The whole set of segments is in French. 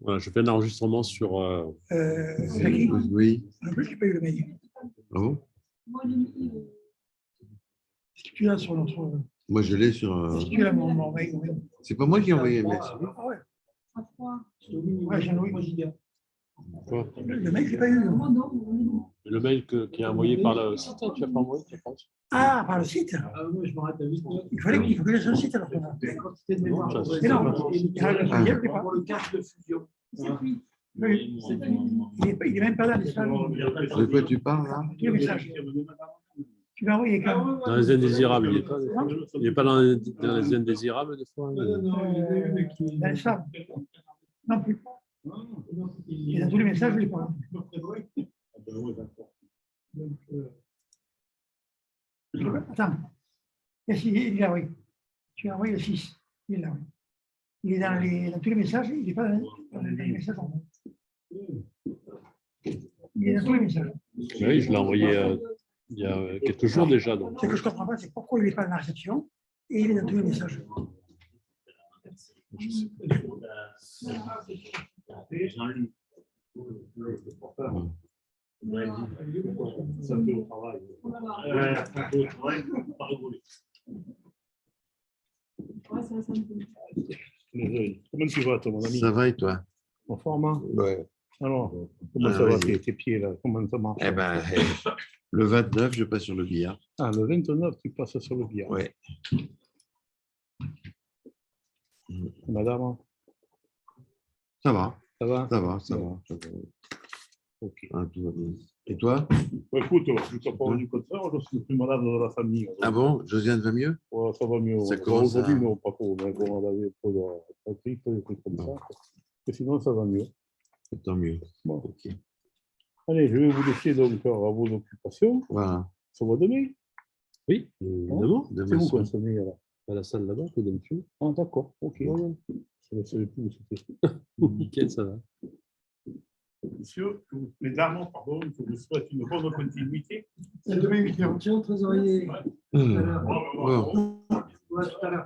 Voilà, je fais un enregistrement sur. Jackie, Oui. en plus, je n'ai pas eu le mail. Ah bon? Est-ce que tu l'as sur notre. Moi, je l'ai sur. Est-ce que tu l'as mon mail? Oui. C'est pas moi qui ai envoyé le mail. Ah ouais. Ouais, Jean-Louis Mosiga. Quoi Le mail, je l'ai pas eu. Le mail qui est envoyé par le site, hein, tu n'as pas envoyé, je pense. Ah, par le site. Il faut que je sur le site alors. Non, Mais non, il n'est pas. Pour le casque de fusion. Oui. Il est même pas là, n'est-ce pas? De quoi tu parles là? Tous les messages. Tu l'as envoyé quand? Dans les indésirables, il n'est pas. Il n'est pas dans les indésirables des fois. Dans les spams. Non plus. Et dans tous les messages, je ne l'ai pas. Attends. Il est là, oui. Tu as envoyé le 6. Il est là, oui. Il est dans tous les messages, il n'est pas dans les messages. Il est dans tous les messages. Oui, je l'ai envoyé il y a quelques jours déjà. Donc. Ce que je ne comprends pas, c'est pourquoi il n'est pas dans la réception et il est dans tous les messages. Comment tu vas, toi, mon ami? Ça va et toi? En forme, hein? Ouais. Alors, comment Ah, ça va, vas-y. tes pieds, là? Comment ça marche? Eh ben, le 29, je passe sur le billard. Ah, le 29, tu passes sur le billard. Ouais. Madame, hein? Ça va, Ça va? ça va, ça va. Ça va. Ok. Ah, tout va bien. Et toi? Bah, écoute, je ne t'ai pas rendu compte ça, je suis le plus malade de la famille. Ah bon? Josiane va mieux? Ouais, ça va mieux. Ça Bon, commence à- aujourd'hui, non, pas trop. Mais bon, on avait un peu de grippe, des trucs comme ça. Et sinon, ça va mieux. Tant mieux. Bon. Ok. Allez, je vais vous laisser donc à vos occupations. Voilà. Ça va demain? Oui, évidemment. Demain C'est vous soir. consommez alors? À la salle là-bas, que d'habitude. Ah, d'accord, ok. Je ne savais plus où c'était. Nickel, ça va. Messieurs, mesdames, pardon, je vous souhaite une bonne continuité. C'est demain 8h. Tiens, trésorier. Bon. Ouais, tout à l'heure.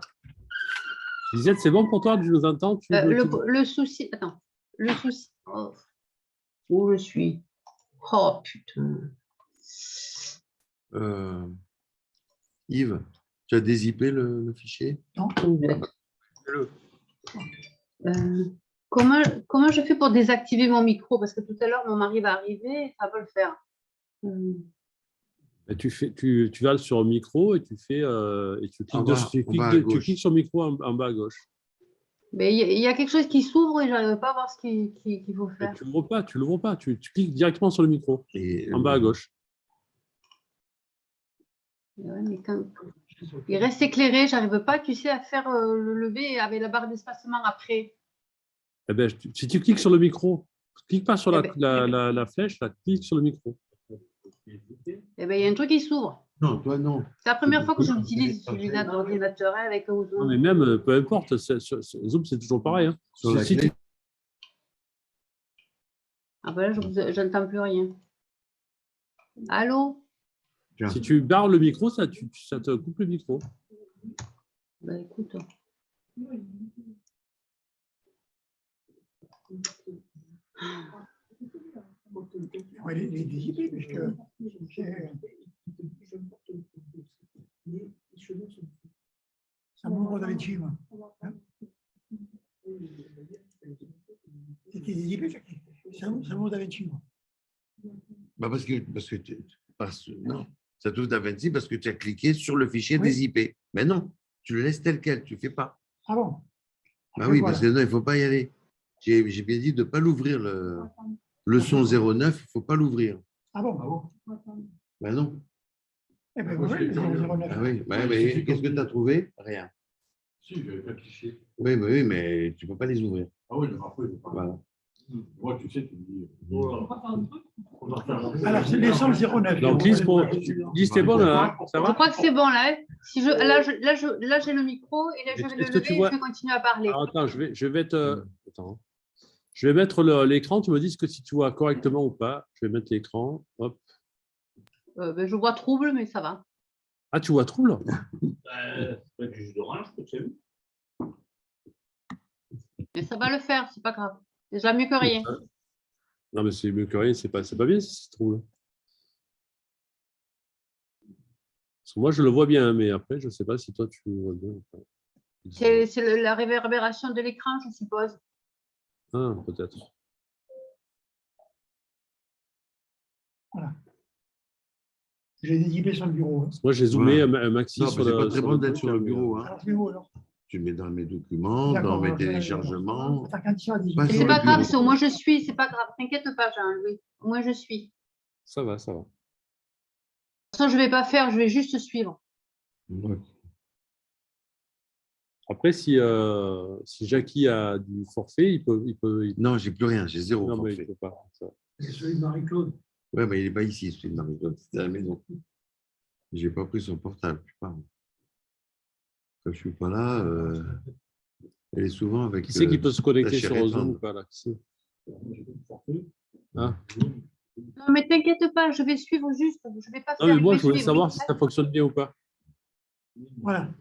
Lisette, c'est bon pour toi? Tu nous entends? Le souci, attends, le souci, où je suis? Oh putain. Yves, tu as dézippé le fichier? Comment je fais pour désactiver mon micro? Parce que tout à l'heure, mon mari va arriver, ça va le faire. Tu vas sur le micro et tu fais et tu En cliques, bas, tu en bas à cliques, tu gauche. cliques sur le micro en bas à gauche. Mais il y a quelque chose qui s'ouvre et je n'arrive pas à voir ce qu'il faut Mais faire. tu l'ouvres pas, tu cliques directement sur le micro Et, en bas à gauche. Ouais, mais il reste éclairé, j'arrive pas, tu sais, à faire le lever avec la barre d'espacement après. Eh ben, si tu cliques sur le micro, clique pas sur Eh ben, la flèche, là, clique sur le micro. Eh ben, il y a un truc qui s'ouvre. Non, toi, non. C'est la première fois que j'utilise celui-là de l'ordinateur avec Non, Zoom. mais même, peu importe, Zoom, c'est toujours pareil. Hein. Sur la Si clé. Ah ben là, je n'entends plus rien. Allô? Si tu barres le micro, ça te coupe le micro. Ben écoute. Ouais, les IP, puisque ça m'ouvre Da Vinci, moi. Hein? C'était des IP, ça m'ouvre Da Vinci, moi. Bah non, ça t'ouvre Da Vinci parce que tu as cliqué sur le fichier des IP. Mais non, tu le laisses tel quel, tu ne fais pas. Ah bon? Bah Après, oui, voilà. parce que non, il ne faut pas y aller. J'ai bien dit de ne pas l'ouvrir, le son 09, il ne faut pas l'ouvrir. Ah bon? Bah non. Eh bien, oui, le 009. Ah oui, bah, mais qu'est-ce que tu as trouvé? Rien. Si, j'avais pas cliché. Oui, mais tu ne peux pas les ouvrir. Ah oui, mais après, je pas. Voilà. Moi, tu sais, tu me dis. Alors, c'est les 109. Donc, Lise, c'est bon, là, ça Je va? crois que c'est bon là. Si là, j'ai le micro et là, je vais le Est-ce que lever tu et vois- je vais continuer à parler. Alors, attends, je vais te... Attends. Je vais mettre l'écran, tu me dis que si tu vois correctement ou pas. Je vais mettre l'écran. Hop. Ben, je vois trouble, mais ça va. Ah, tu vois trouble? C'est du jus d'orange que tu as vu. Mais ça va le faire, c'est pas grave. Déjà mieux que rien. Non, mais c'est mieux que rien, c'est pas bien si ça se trouve. Parce que moi, je le vois bien, mais après, je ne sais pas si toi, tu le vois bien ou pas. C'est la réverbération de l'écran, je suppose. Ah, peut-être. Voilà. J'ai dézipé sur le bureau. Hein. Moi, j'ai zoomé Voilà. un maxi Non, sur c'est le. pas très bon d'être truc, sur le mais, bureau. Hein. Alors, c'est où alors? Tu le mets dans mes documents, D'accord, dans mes on va faire- téléchargements. Attends, quand il sera 18. Pas Mais sur c'est le pas grave, bureau. au moins je suis, c'est pas grave. T'inquiète pas, Jean-Louis. Au moins je suis. De Ça va, ça va. toute façon, je vais pas faire, je vais juste suivre. Ouais. Après, si Jackie a du forfait, il peut. Non, j'ai plus rien, j'ai zéro Non, mais il forfait. peut pas. Ça. C'est celui de Marie-Claude. Ouais, mais il n'est pas ici, celui de Marie-Claude, c'était à la maison. J'ai pas pris son portable, je parle. Quand je suis pas là, elle est souvent avec. Qui c'est qui peut se connecter sa sur chère Zoom ou étendre. pas là? Qui c'est? Ah. Ah. Non, mais t'inquiète pas, je vais suivre juste. Je vais pas Non, faire. mais moi, vais je voulais suivre. savoir si ça fonctionne bien ou pas. Voilà.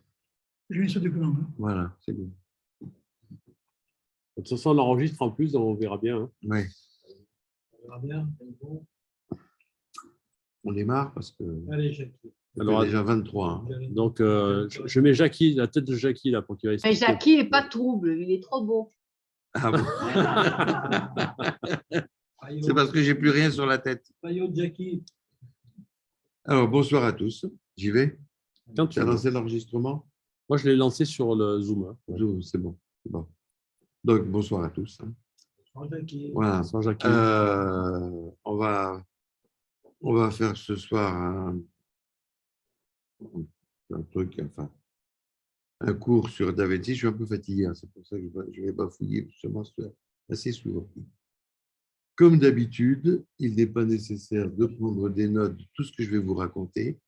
Je mets ce document. Hein. Voilà, c'est bon. De toute façon, on enregistre en plus, donc on verra bien. Hein. Ouais. On verra bien. On démarre parce que. Allez, Jackie. Alors, déjà 23. Hein. Donc, je mets Jackie, la tête de Jackie là pour qu'il va Mais expliquer. Jackie, il n'est pas trouble, il est trop beau. Ah bon. C'est parce que j'ai plus rien sur la tête. Maillot de Jackie. Alors, bonsoir à tous. J'y vais. Quand Tu tu as veux. lancé l'enregistrement? Moi, je l'ai lancé sur le Zoom. Hein. C'est bon. Bon. Donc, bonsoir à tous. Hein. Jackie. Voilà. Sans Jackie. On va faire ce soir un truc, enfin, un cours sur DaVinci. Je suis un peu fatigué, hein, c'est pour ça que je vais bafouiller justement assez souvent. Comme d'habitude, il n'est pas nécessaire de prendre des notes de tout ce que je vais vous raconter,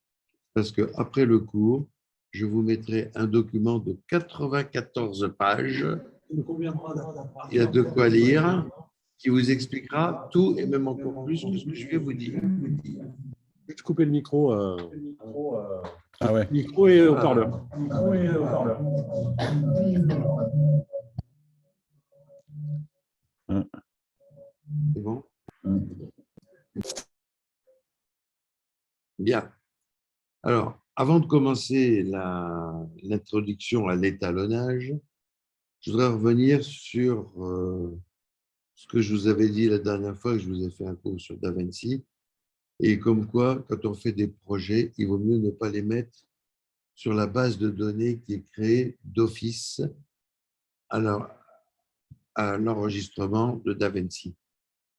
parce qu'après le cours, je vous mettrai un document de 94 pages. Il y a de quoi lire, qui vous expliquera tout et même encore plus que ce que je vais vous dire. Juste couper le micro. Ah ouais. Micro et haut-parleur. C'est bon? Bien. Alors, avant de commencer l'introduction à l'étalonnage, je voudrais revenir sur ce que je vous avais dit la dernière fois que je vous ai fait un cours sur DaVinci. Et comme quoi, quand on fait des projets, il vaut mieux ne pas les mettre sur la base de données qui est créée d'office à l'enregistrement de DaVinci.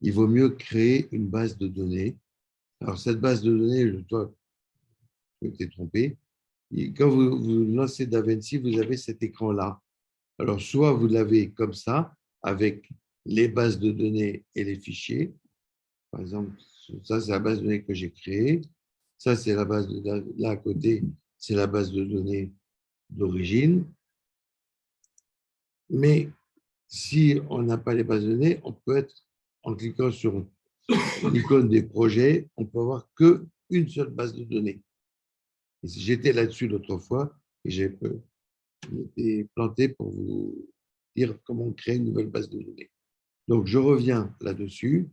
Il vaut mieux créer une base de données. Alors, cette base de données, toi, je m'étais trompé. Et quand vous lancez DaVinci, vous avez cet écran-là. Alors, soit vous l'avez comme ça, avec les bases de données et les fichiers. Par exemple, ça, c'est la base de données que j'ai créée. Ça, c'est la base de là à côté, c'est la base de données d'origine. Mais si on n'a pas les bases de données, on peut être, en cliquant sur l'icône des projets, on peut avoir qu'une seule base de données. J'étais là-dessus l'autre fois et j'ai été planté pour vous dire comment on crée une nouvelle base de données. Donc, je reviens là-dessus.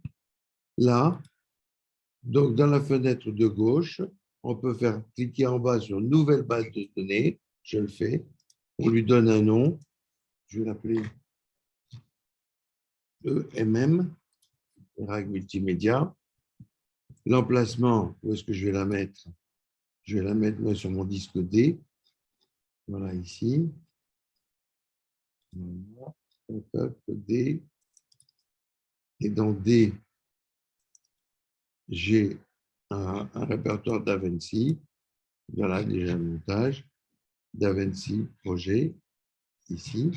Là, donc dans la fenêtre de gauche, on peut faire cliquer en bas sur Nouvelle base de données. Je le fais. On lui donne un nom. Je vais l'appeler EMM, RAG Multimédia. L'emplacement, où est-ce que je vais la mettre? Je vais la mettre moi, sur mon disque D. Voilà, ici. Voilà. D. Et dans D, j'ai un répertoire DaVinci. Voilà, déjà le montage. DaVinci projet, ici.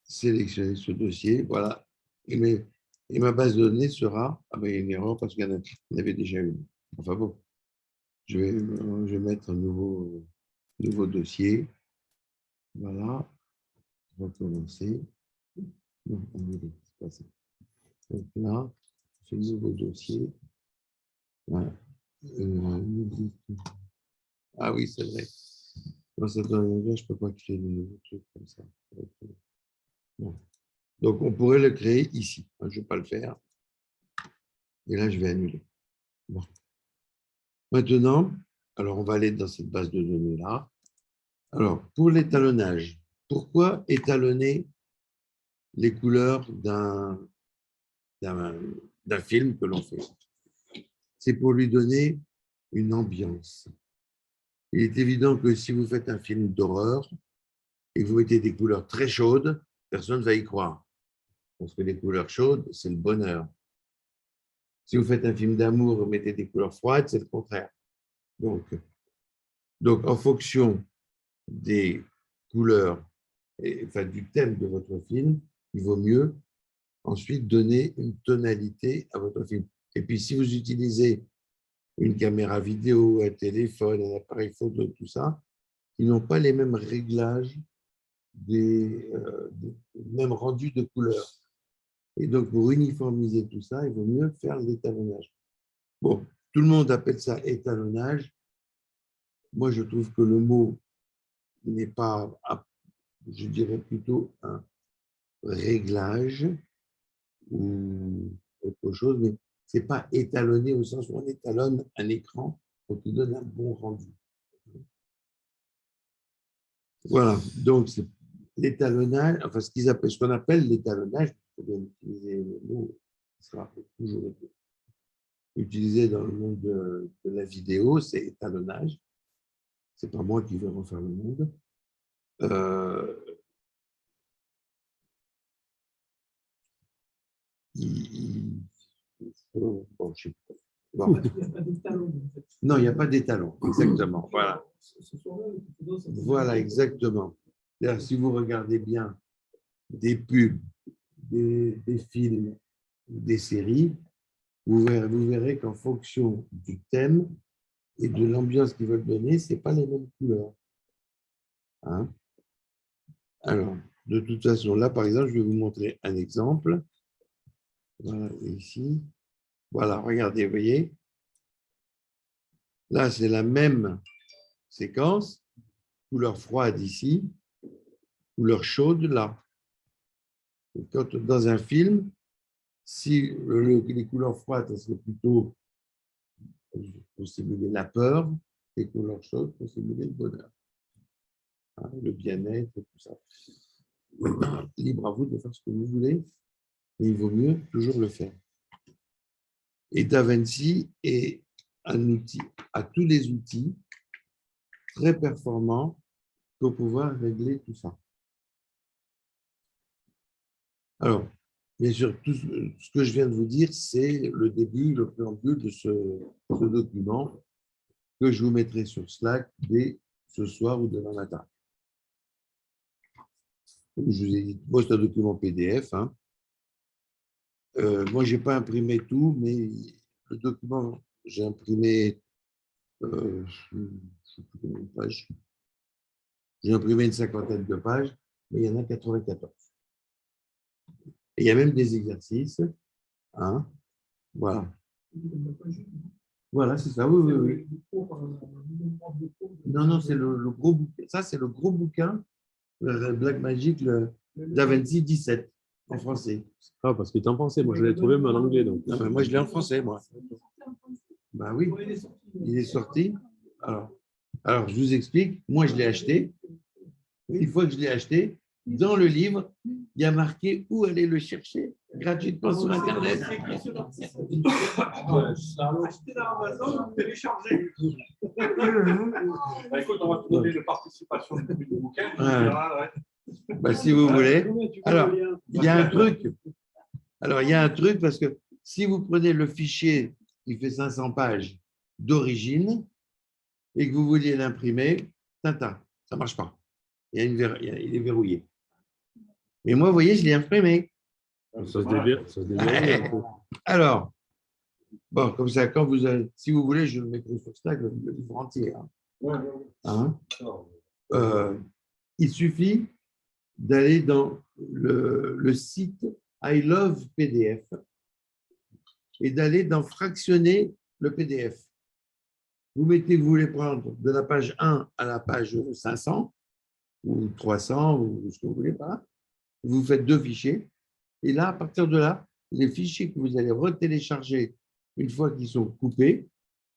Sélectionner ce dossier, voilà. Et ma base de données sera, ah ben il y a une erreur parce qu'il y en avait déjà une. Enfin bon, je vais mettre un nouveau dossier. Voilà, recommencer. Non, c'est pas ça. Donc là, c'est le nouveau dossier. Voilà. Ah oui, c'est vrai. Dans cette dernière, je ne peux pas créer de nouveaux trucs comme ça. Bon. Donc, on pourrait le créer ici. Je ne vais pas le faire. Et là, je vais annuler. Bon. Maintenant, alors on va aller dans cette base de données-là. Alors, pour l'étalonnage, pourquoi étalonner les couleurs d'un film que l'on fait? C'est pour lui donner une ambiance. Il est évident que si vous faites un film d'horreur et que vous mettez des couleurs très chaudes, personne ne va y croire. Parce que les couleurs chaudes, c'est le bonheur. Si vous faites un film d'amour et vous mettez des couleurs froides, c'est le contraire. Donc, en fonction des couleurs, enfin du thème de votre film, il vaut mieux ensuite donner une tonalité à votre film. Et puis, si vous utilisez une caméra vidéo, un téléphone, un appareil photo, tout ça, ils n'ont pas les mêmes réglages, des mêmes rendus de couleurs. Et donc, pour uniformiser tout ça, il vaut mieux faire l'étalonnage. Bon, tout le monde appelle ça étalonnage. Moi, je trouve que le mot n'est pas, je dirais plutôt un réglage ou autre chose, mais ce n'est pas étalonné au sens où on étalonne un écran pour qu'il donne un bon rendu. Voilà, donc c'est l'étalonnage, enfin ce qu'on appelle l'étalonnage, il faut bien utiliser le mot, qui sera toujours utilisé dans le monde de la vidéo, c'est étalonnage. Ce n'est pas moi qui vais refaire le monde. Bon, je sais pas. Bon. Non, il n'y a pas d'étalon, exactement. Voilà. Voilà, exactement. D'ailleurs, si vous regardez bien des pubs, des films, des séries, vous verrez qu'en fonction du thème et de l'ambiance qu'ils veulent donner, ce n'est pas les mêmes couleurs. Hein? Alors, de toute façon, là, par exemple, je vais vous montrer un exemple. Voilà, ici. Voilà, regardez, vous voyez. Là, c'est la même séquence. Couleur froide ici, couleur chaude là. Et quand, dans un film, si les couleurs froides, c'est plutôt pour simuler la peur, les couleurs chaudes pour simuler le bonheur, hein, le bien-être, tout ça. Libre à vous de faire ce que vous voulez, mais il vaut mieux toujours le faire. Et DaVinci est un outil, a tous les outils très performants pour pouvoir régler tout ça. Alors, bien sûr, tout ce que je viens de vous dire, c'est le début, le préambule de ce document que je vous mettrai sur Slack dès ce soir ou demain matin. Comme je vous ai dit, moi, c'est un document PDF. Hein. Moi, je n'ai pas imprimé tout, mais le document, j'ai imprimé, je sais plus combien de pages. J'ai imprimé une 50aine de pages, mais il y en a 94. Et il y a même des exercices. Hein. Voilà. Voilà, c'est ça, oui, oui, oui. Non, non, c'est le gros bouquin. Ça, c'est le gros bouquin, le Blackmagic, le DaVinci 17, en français. Ah, parce que tu en pensais, moi je l'ai trouvé, mais en anglais. Donc. Non, mais moi, je l'ai en français, moi. Ben oui, il est sorti. Alors, je vous explique. Moi, je l'ai acheté. Une fois que je l'ai acheté, dans le livre, il y a marqué où aller le chercher gratuitement sur Internet. Acheter dans Amazon, télécharger. Écoute, on va te donner la participation du bouquin. Bah, si vous voulez. Alors, il y a un truc. Alors, il y a un truc parce que si vous prenez le fichier qui fait 500 pages d'origine et que vous vouliez l'imprimer, ça ne marche pas. Il est verrouillé. Mais moi, vous voyez, je l'ai imprimé. Ça se déverrouille. Alors, bon, comme ça, quand vous avez, si vous voulez, je le mettrai sur Slack, le livre entier. Hein. Il suffit d'aller dans le site I Love PDF et d'aller dans fractionner le PDF. Vous voulez prendre de la page 1 à la page 500 ou 300 ou ce que vous voulez pas. Vous faites 2 fichiers Et là, à partir de là, les fichiers que vous allez retélécharger une fois qu'ils sont coupés,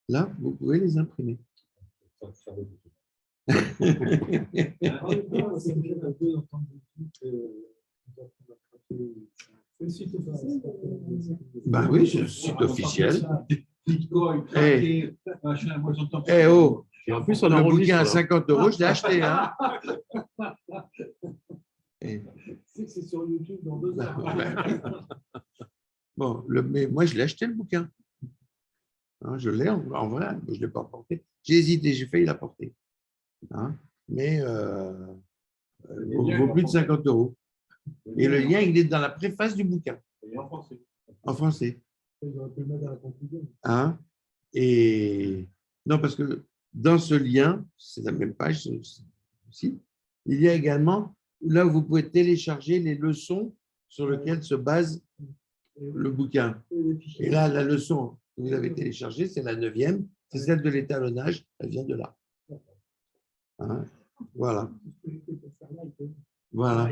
là, vous pouvez les imprimer. Ben oui, c'est le site officiel. Eh oh, Et en plus, on le enregistre. bouquin à là. 50 €, je l'ai acheté. Hein. C'est sur YouTube dans 2 heures. Bon, mais moi, je l'ai acheté le bouquin. Hein, je l'ai en vrai, mais je ne l'ai pas porté. J'ai hésité, j'ai failli l'apporter. Hein, mais vaut plus de 50 €. Et le lien, il est dans la préface du bouquin. Et en français. En français. Ils auraient pu le mettre à la conclusion. Hein, et non, parce que dans ce lien, c'est la même page aussi, il y a également là où vous pouvez télécharger les leçons sur lesquelles se base le bouquin. Et là, la leçon que vous avez téléchargée, c'est la 9e, c'est celle de l'étalonnage, elle vient de là. Hein, voilà. Voilà.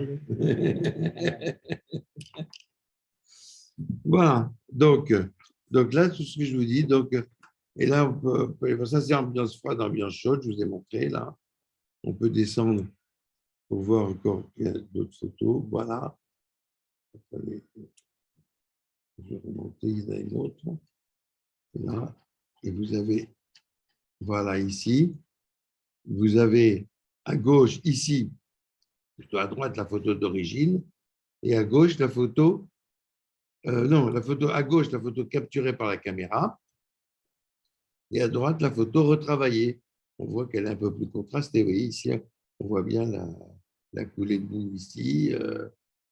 Voilà. Donc là, tout ce que je vous dis, et là, ça c'est ambiance froide, ambiance chaude, je vous ai montré là. On peut descendre pour voir encore qu'il y a d'autres photos. Voilà. Attendez. Je vais remonter, il y en a une autre. Là. Et vous avez, voilà, ici, vous avez à gauche, ici, plutôt à droite, la photo d'origine, et à gauche, la photo, non, la photo à gauche, la photo capturée par la caméra, et à droite, la photo retravaillée. On voit qu'elle est un peu plus contrastée. Vous voyez, ici, on voit bien la coulée de boue ici.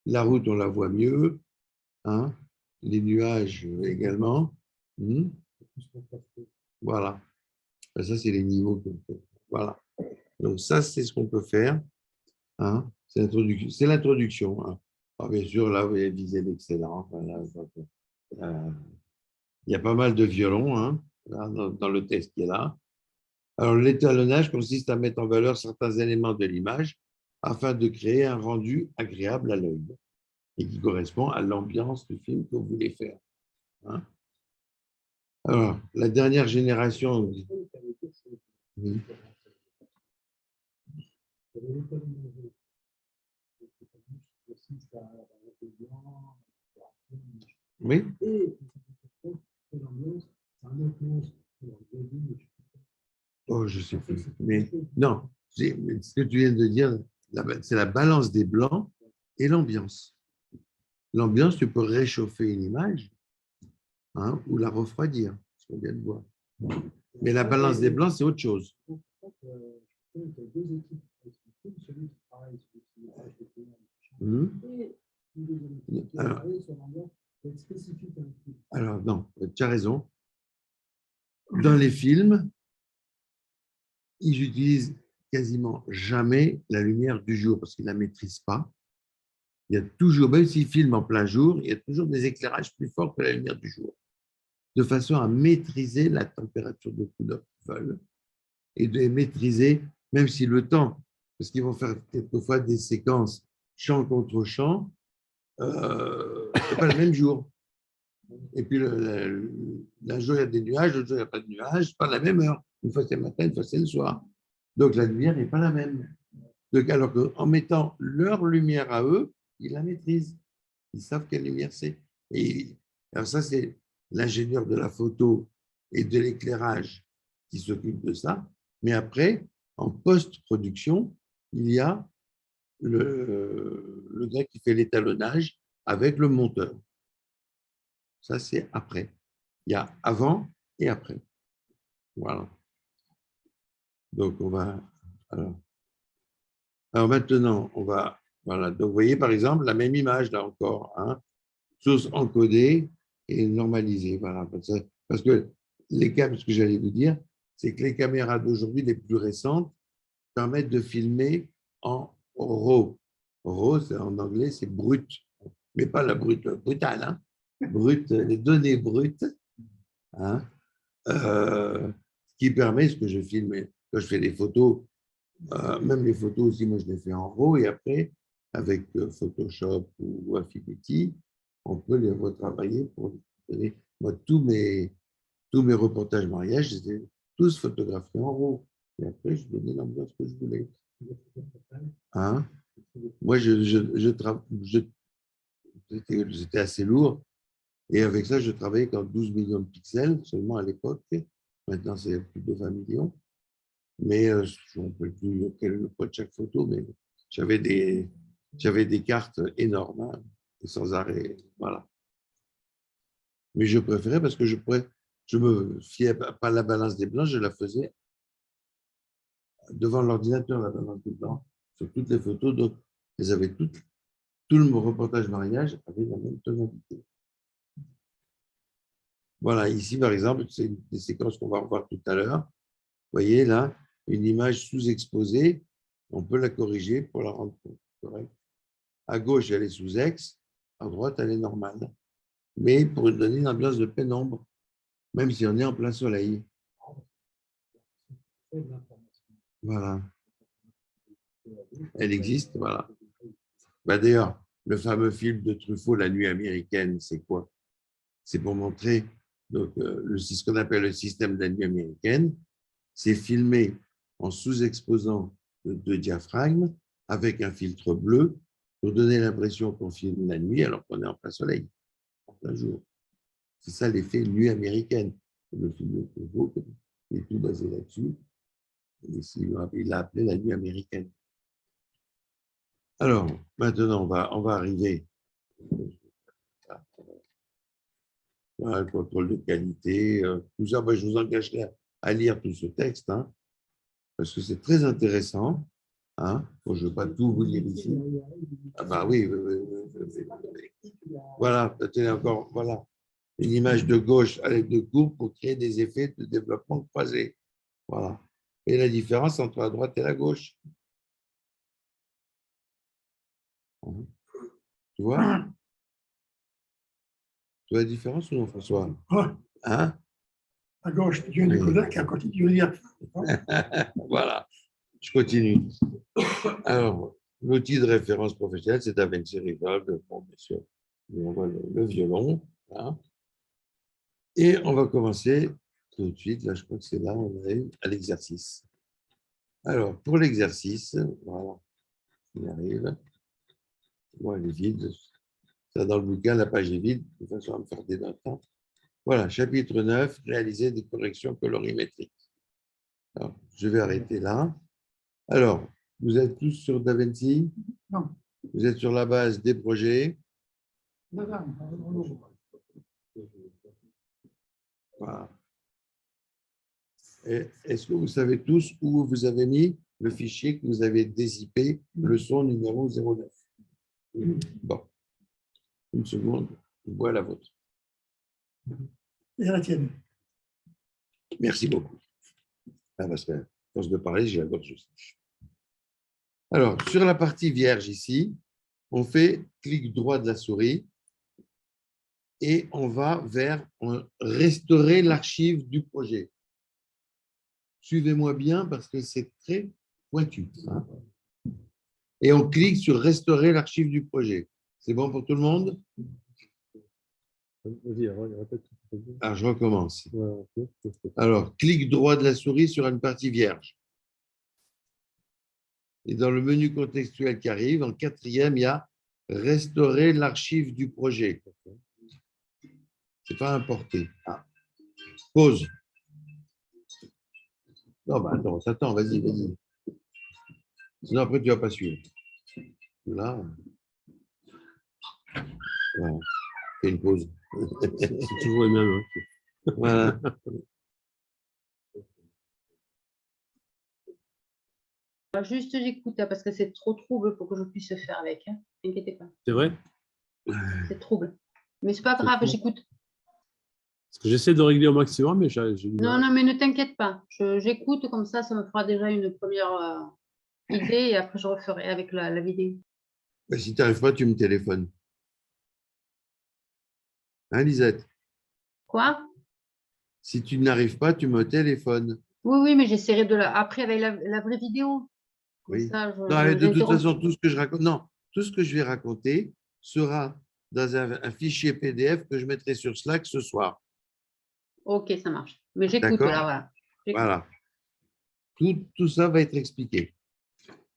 La route, on la voit mieux. Hein, les nuages également. Voilà. Ça, c'est les niveaux. Voilà. Donc, ça, c'est ce qu'on peut faire. Hein. C'est l'introduction. Hein. Alors, bien sûr, là, vous voyez viser l'excellence. Il y a pas mal de violons hein, là, dans le texte qui est là. Alors, l'étalonnage consiste à mettre en valeur certains éléments de l'image afin de créer un rendu agréable à l'œil et qui correspond à l'ambiance du film que vous voulez faire. Hein. Alors, la dernière génération. Oui. Oui. Oh, je ne sais plus. Mais non, ce que tu viens de dire, c'est la balance des blancs et l'ambiance. L'ambiance, tu peux réchauffer une image hein, ou la refroidir, ce qu'on vient de voir. Mais la balance des blancs, c'est autre chose. Alors, non, tu as raison. Dans les films, ils utilisent quasiment jamais la lumière du jour parce qu'ils ne la maîtrisent pas. Il y a toujours, même s'ils filment en plein jour, il y a toujours des éclairages plus forts que la lumière du jour, de façon à maîtriser la température de couleur qu'ils veulent et de maîtriser, même si le temps, parce qu'ils vont faire quelquefois des séquences champ contre champ, ce n'est pas le même jour. Et puis, un jour, il y a des nuages, l'autre jour, il n'y a pas de nuages, ce n'est pas la même heure. Une fois, c'est le matin, une fois, c'est le soir. Donc, la lumière n'est pas la même. Donc, alors qu'en mettant leur lumière à eux, ils la maîtrisent. Ils savent quelle lumière c'est. Et alors, ça, c'est l'ingénieur de la photo et de l'éclairage qui s'occupe de ça. Mais après, en post-production, il y a le gars qui fait l'étalonnage avec le monteur. Ça, c'est après. Il y a avant et après. Voilà. Donc, on va... Alors maintenant, on va... Voilà. Donc, vous voyez, par exemple, la même image, là encore. Hein, source encodée et normalisée. Voilà. Parce que ce que j'allais vous dire, c'est que les caméras d'aujourd'hui, les plus récentes, permettent de filmer en RAW. RAW, en anglais, c'est brut. Mais pas la brute brutale, hein. Brut, les données brutes, hein, qui permet ce que je filme, quand je fais des photos, même les photos aussi, moi je les fais en RAW et après, avec Photoshop ou Affinity, on peut les retravailler pour donner. Moi, tous mes reportages mariage, c'était tous photographiés en RAW. Et après, je donnais l'ambiance que je voulais. Hein? Moi, c'était assez lourd. Et avec ça, je travaillais qu'en 12 millions de pixels seulement à l'époque. Maintenant, c'est plus de 20 millions. Mais je ne peux plus le poids de chaque photo, mais j'avais des cartes énormes, hein, et sans arrêt. Voilà. Mais je préférais parce que je me fiais pas à la balance des blancs, je la faisais devant l'ordinateur, la balance des blancs, sur toutes les photos. Donc, elles avaient tout le reportage mariage avait la même tonalité. Voilà, ici, par exemple, c'est des séquences qu'on va revoir tout à l'heure. Vous voyez là, une image sous-exposée, on peut la corriger pour la rendre correcte. À gauche, elle est sous-ex, à droite, elle est normale. Mais pour donner une ambiance de pénombre, même si on est en plein soleil. Voilà. Elle existe, voilà. Bah, d'ailleurs, le fameux film de Truffaut, La nuit américaine, c'est quoi? C'est pour montrer donc, ce qu'on appelle le système de la nuit américaine. C'est filmé en sous-exposant de diaphragme avec un filtre bleu pour donner l'impression qu'on filme la nuit alors qu'on est en plein soleil, en plein jour. C'est ça l'effet nuit américaine. Le film de Truffaut est tout basé là-dessus. Il l'a appelé la nuit américaine. Alors, maintenant, on va arriver à le contrôle de qualité, tout ça. Moi, je vous engagerai à lire tout ce texte, hein, parce que c'est très intéressant. Hein. Bon, je ne veux pas tout vous lire ici. Ah bah oui. Voilà, tenez encore, voilà. Une image de gauche avec de courbe pour créer des effets de développement croisé. Voilà. Et la différence entre la droite et la gauche. Tu vois? Tu vois la différence ou non, François? Hein? À gauche, tu viens du Kodak, à côté du lien. Voilà, je continue. Alors, l'outil de référence professionnelle, c'est DaVinci Resolve. Bon, bien sûr, on voit le violon. Hein. Et on va commencer tout de suite. Là, je crois que c'est là, on arrive à l'exercice. Alors, pour l'exercice, voilà, il arrive. Bon, elle est vide. Ça, dans le bouquin, la page est vide, de façon à me faire des notes. Hein. Voilà, chapitre 9, réaliser des corrections colorimétriques. Alors, je vais arrêter là. Alors, vous êtes tous sur DaVinci? Non. Vous êtes sur la base des projets? Voilà. Est-ce que vous savez tous où vous avez mis le fichier que vous avez dézippé, leçon numéro 09? Bon. Une seconde, je vois la vôtre. Et la tienne. Merci beaucoup. Ah, parce que, à force de parler, j'ai la gorge juste. Alors, sur la partie vierge ici, on fait clic droit de la souris et on va vers restaurer l'archive du projet. Suivez-moi bien parce que c'est très pointu. Hein. Et on clique sur restaurer l'archive du projet. C'est bon pour tout le monde? Vas-y, répète. Alors, je recommence. Alors, clic droit de la souris sur une partie vierge. Et dans le menu contextuel qui arrive, en quatrième, il y a restaurer l'archive du projet. C'est pas importé. Ah. Pause. Non, bah attends, vas-y. Sinon, après, tu ne vas pas suivre. Là. Voilà. Fais une pause. C'est toujours les mêmes. Hein. Voilà. Juste, j'écoute, hein, parce que c'est trop trouble pour que je puisse se faire avec. Hein. N'inquiétez pas. C'est vrai? C'est trouble. Mais c'est pas grave, j'écoute. Parce que j'essaie de régler au maximum, mais j'ai Non, mais ne t'inquiète pas. J'écoute, comme ça me fera déjà une première idée et après je referai avec la vidéo. Ben, si tu n'arrives pas, tu me téléphones. Hein, Lisette? Quoi? Si tu n'arrives pas, tu me téléphones. Oui, mais j'essaierai de après avec la vraie vidéo. Oui. Ça, Non, de toute façon, tout ce que je raconte, non, tout ce que je vais raconter sera dans un fichier PDF que je mettrai sur Slack ce soir. Ok, ça marche. Mais j'écoute D'accord. là, voilà. J'écoute. Voilà. Tout ça va être expliqué.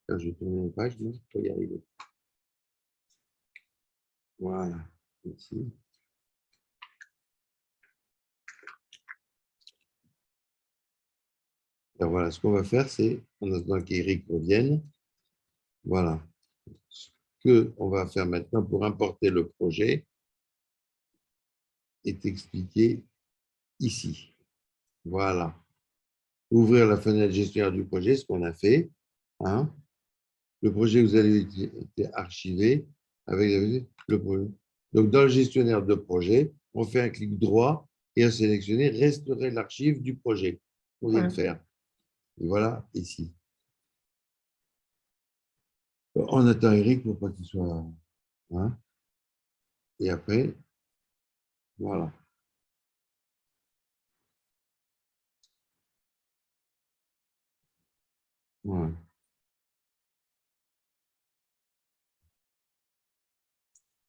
Alors, je vais tourner une page, mais il faut y arriver. Voilà. Ici. Alors voilà, ce qu'on va faire, c'est, en attendant qu'Éric revienne, voilà. Ce qu'on va faire maintenant pour importer le projet est expliqué ici. Voilà. Ouvrir la fenêtre gestionnaire du projet, ce qu'on a fait. Hein. Le projet, vous allez être archivé avec le projet. Donc, dans le gestionnaire de projet, on fait un clic droit et on sélectionne restaurer l'archive du projet qu'on vient de faire. Et voilà, ici. On attend Eric pour pas qu'il soit... Hein. Et après, voilà. Voilà.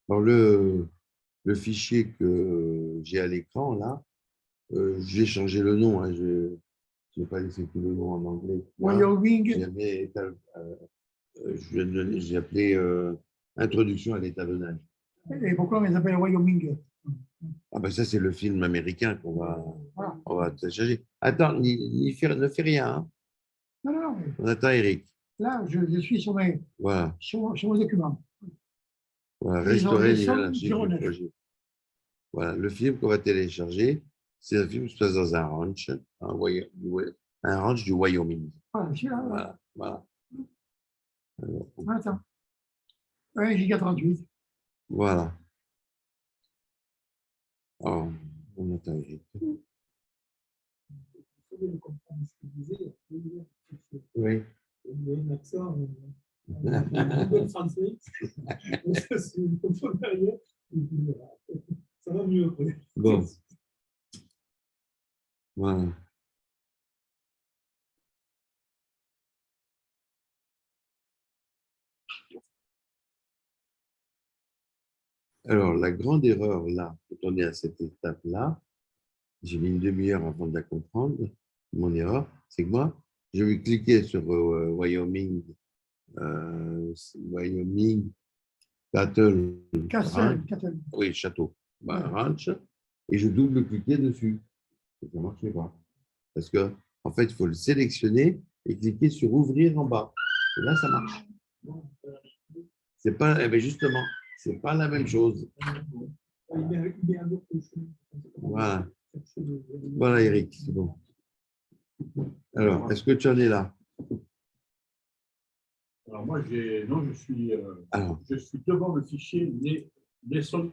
Alors, le fichier que j'ai à l'écran, là, j'ai changé le nom. Hein, je n'ai pas laissé tout le nom en anglais. Wyoming. J'ai appelé Introduction à l'étalonnage. Et pourquoi on les appelle Wyoming? Ah ben ça, c'est le film américain Voilà. on va télécharger. Attends, ne fais rien. Hein. Non, non, mais On attend Eric. là, je suis sur mes Voilà. sur mes documents. Voilà. Et ils ont Restaurer des sons l'archive du 09. projet. Voilà. Le film qu'on va télécharger, c'est un film qui se passe dans un ranch, un ranch du Wyoming. Voilà, celui-là. Voilà. Voilà. Alors, Attends. 1 giga 38. voilà. Alors, on attend Eric. Oui. Il y a un accent. Google Translate. C'est une photo derrière. Ça va mieux après. Bon. Voilà. Alors, la grande erreur, là, quand on est à cette étape-là, j'ai mis une demi-heure avant de la comprendre. Mon erreur, c'est que moi, je vais cliquer sur Wyoming, Cattle, Castle. oui, château, ranch, et je double-cliquais dessus. Et ça ne marchait pas. Parce que, en fait, il faut le sélectionner et cliquer sur ouvrir en bas. Et là, ça marche. C'est pas, eh bien justement, c'est pas la même chose. Voilà. Voilà, Eric, c'est bon. Alors, est-ce que tu en es là? Alors moi, non, je suis Alors. devant le fichier Lesson.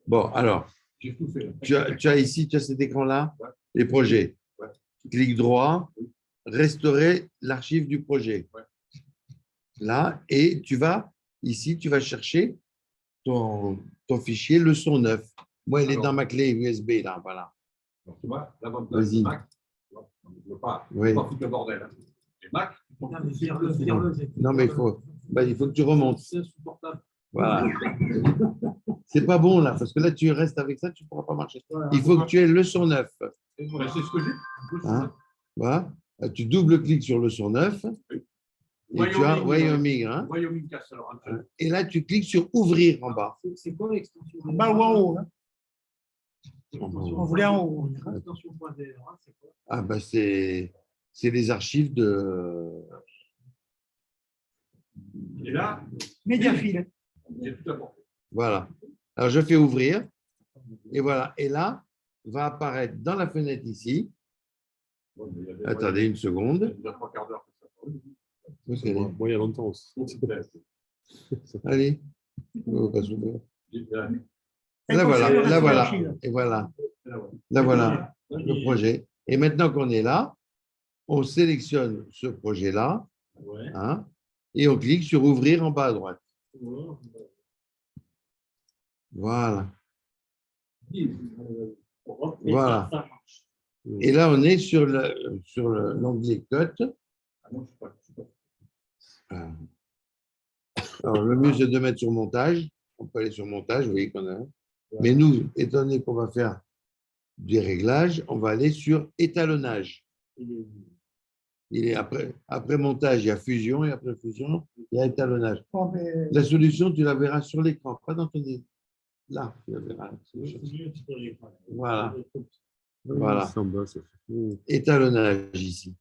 Bon, alors, J'ai tout fait. tu as ici, tu as cet écran-là, Ouais. les projets. Ouais. Clic droit, restaurer l'archive du projet. Ouais. Là, et tu vas, ici, tu vas chercher ton fichier leçon 9. Moi, il est dans ma clé USB, là, voilà. Alors, tu vois, l'avantage Vas-y. de Mac, je ne veux pas foutre le bordel. Hein. Et Mac, Non, mais il faut que tu remontes. C'est insupportable. Voilà. C'est pas bon, là, parce que là, tu restes avec ça, tu ne pourras pas marcher. Il faut que tu aies leçon 9. c'est ce que j'ai. Hein? Voilà. Tu double-cliques sur leçon 9. Et tu as Wyoming. Hein? Wyoming Castle. Et là, tu cliques sur ouvrir en bas. C'est quoi l'extension? En bas ou en haut. Hein. On On voulait en haut. L'extension .dr, c'est quoi? Ah, ben, c'est les archives de. Et là, Mediafile. j'ai tout apporté. Voilà. Alors, je fais ouvrir. Et voilà. Et là, va apparaître dans la fenêtre ici. Bon, mais il y avait- Attendez une seconde. Il y a 3 quarts d'heure que ça prend. Où est-ce qu'elle est? Moi, il y a longtemps aussi. Allez. On va s'ouvrir. Là, Là, voilà. Là, Là, voilà. l'archive. Et voilà. Là, voilà le projet. Et maintenant qu'on est là, on sélectionne ce projet-là. Ouais. Hein, et on clique sur ouvrir en bas à droite. Voilà. Voilà. Et là, on est sur l'onglet Cut. Ah non, je sais pas. Alors, le mieux, c'est de mettre sur montage. on peut aller sur montage, vous voyez qu'on a un. Mais nous, étant donné qu'on va faire des réglages, on va aller sur étalonnage. Il est après montage, il y a fusion, et après fusion, il y a étalonnage. Bon, mais, La solution, tu la verras sur l'écran, pas dans ton. Là, tu la verras. Voilà. Voilà. C'est en bas, ça fait. Étalonnage ici.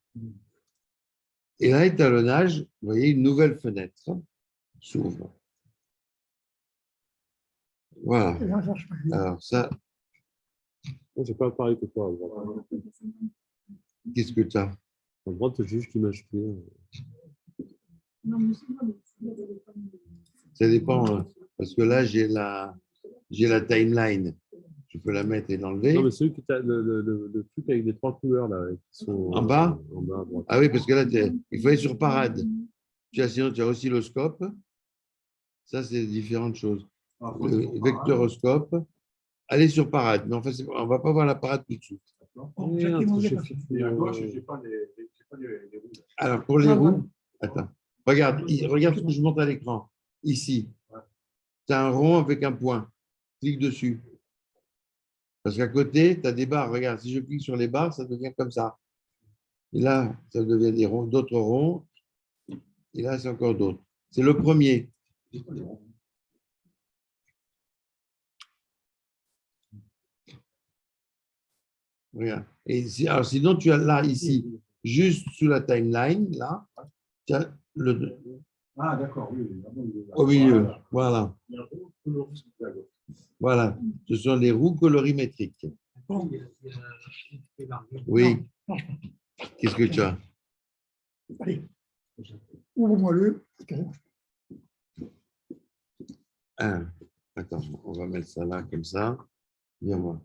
Et là, étalonnage, vous voyez, une nouvelle fenêtre s'ouvre. Voilà. ça marche pas. Alors ça, Moi, j'ai pas pareil que toi. À droite, qu'est-ce que tu as? à droite, j'ai juste l'image clé. Ça dépend, hein, parce que là, j'ai la timeline. Tu peux la mettre et l'enlever. Non, mais celui qui t'a le truc avec les 3 couleurs là, qui sont En bas? En bas à droite. Ah oui, parce que là, il faut aller sur parade. Sinon, tu as oscilloscope. Ça, c'est différentes choses. Le vectoroscope. Allez sur parade. Mais en fait, on ne va pas voir la parade tout de suite. Bon, j'ai pris mon dépassé. Et à gauche, je n'ai pas les roues. Alors, pour les roues, attends. Regarde ce que je montre à l'écran. Ici, tu as un rond avec un point. Clique dessus. Parce qu'à côté, tu as des barres. Regarde, si je clique sur les barres, ça devient comme ça. Et là, ça devient des ronds, d'autres ronds. Et là, c'est encore d'autres. C'est le premier. Regarde. Et alors, sinon, tu as là, ici, juste sous la timeline, là, tu as le, Ah, d'accord, oui. au milieu. Voilà. Voilà. Ce sont les roues colorimétriques. Bon, Oui. Qu'est-ce que tu as? allez, ouvre-moi-le. Ah, attends, on va mettre ça là, comme ça. Viens voir.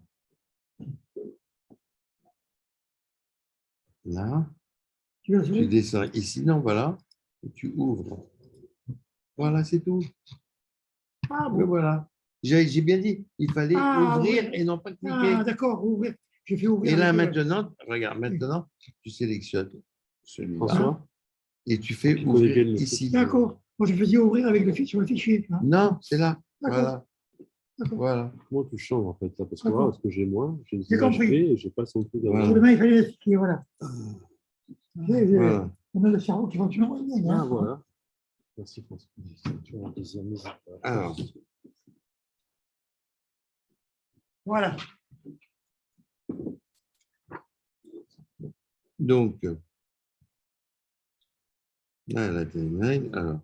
Là, Tu veux tu le descends ici, non, voilà. Et tu ouvres. Voilà, c'est tout. Ah, Mais bon. voilà. J'ai bien dit, il fallait ouvrir oui. et non pas cliquer. Ah, d'accord, ouvrir. J'ai fait ouvrir. Et là, avec, maintenant, regarde, maintenant, tu sélectionnes celui-là François, et tu fais tu connais bien ouvrir le ici. D'accord. Moi, je faisais ouvrir avec le sur le fichier. Hein. Non, c'est là. D'accord. Voilà. D'accord. Voilà. comment tu changes en fait ça? Parce que D'accord. voilà, parce que j'ai moins, j'ai des J'ai images compris. clés et j'ai pas son truc. Voilà. Pour demain, il fallait l'expliquer, voilà. Voilà. On a le cerveau qui fonctionne bien. Ah Hein. voilà. Merci François. Tu as un deuxième mise. Alors, Voilà. donc, là, la timeline. Alors,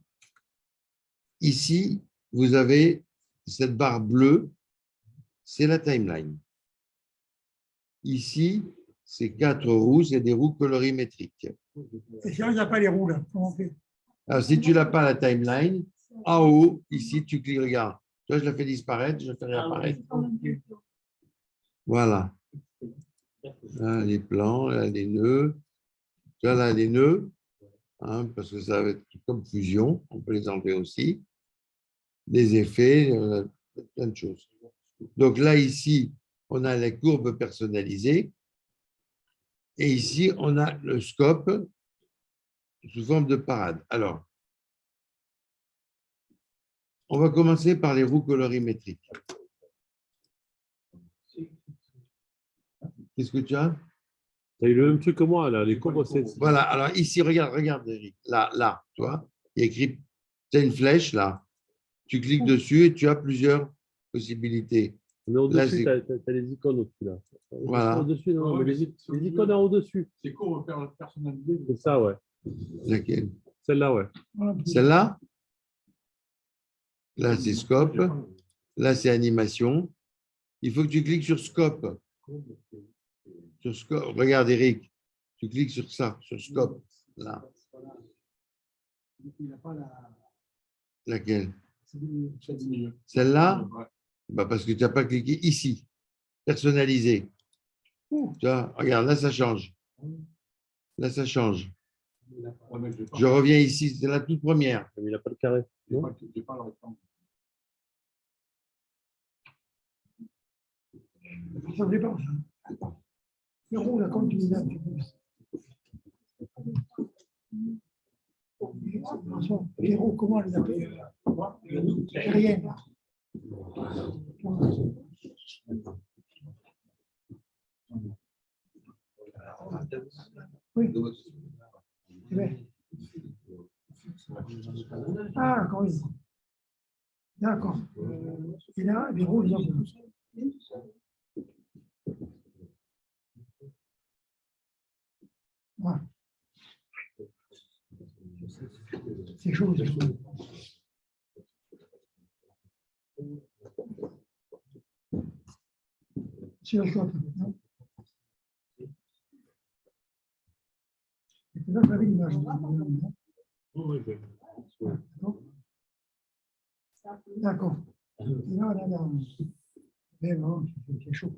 ici, vous avez cette barre bleue, c'est la timeline. Ici, c'est 4 roues, c'est des roues colorimétriques. Et si on n'a pas les roues, là, comment on fait? Alors, si tu n'as pas la timeline, en haut, ici, tu cliques, regarde. Tu vois, je la fais disparaître, je la fais réapparaître. Voilà. Là, les plans, là, les nœuds. Tu vois, là, les nœuds, hein, parce que ça va être comme fusion, on peut les enlever aussi. Des effets, plein de choses. Donc là, ici, on a la courbe personnalisée. Et ici, on a le scope sous forme de parade. Alors, on va commencer par les roues colorimétriques. Qu'est-ce que tu as? Tu as eu le même truc que moi, là, les courbes, c'est. Voilà, alors ici, regarde, Eric. Là, tu vois, il y a écrit, tu as une flèche là. Tu cliques dessus et tu as plusieurs possibilités. Mais au-dessus, Là, tu as les icônes au-dessus, là. Voilà. Au-dessus, non, mais les icônes en haut-dessus. C'est court personnalisé. C'est ça, ouais. Laquelle? Celle-là, ouais. Celle-là? Là, c'est scope. Là, c'est animation. Il faut que tu cliques sur scope. Sur scope. Regarde, Eric. Tu cliques sur ça, sur scope. Là. Laquelle? Celle-là? Bah, parce que tu n'as pas cliqué ici. Personnalisé. Tu vois, regarde, là, ça change. Là, ça change. Je reviens ici, c'est la toute première. Mais il n'a pas le carré. Non, J'ai pas le rectangle. Ça ne pas, ça. Les roues, là, comme tu disais. Les roues, comment on les appelle? Rien. Oui. C'est vrai. Ah, d'accord, oui. D'accord. Et là, les roues, ils ont... Voilà. C'est chaud. C'est chaud. C'est la chouette. C'est là que j'avais l'image. D'accord. Et là, là. Mais bon, c'est chaud.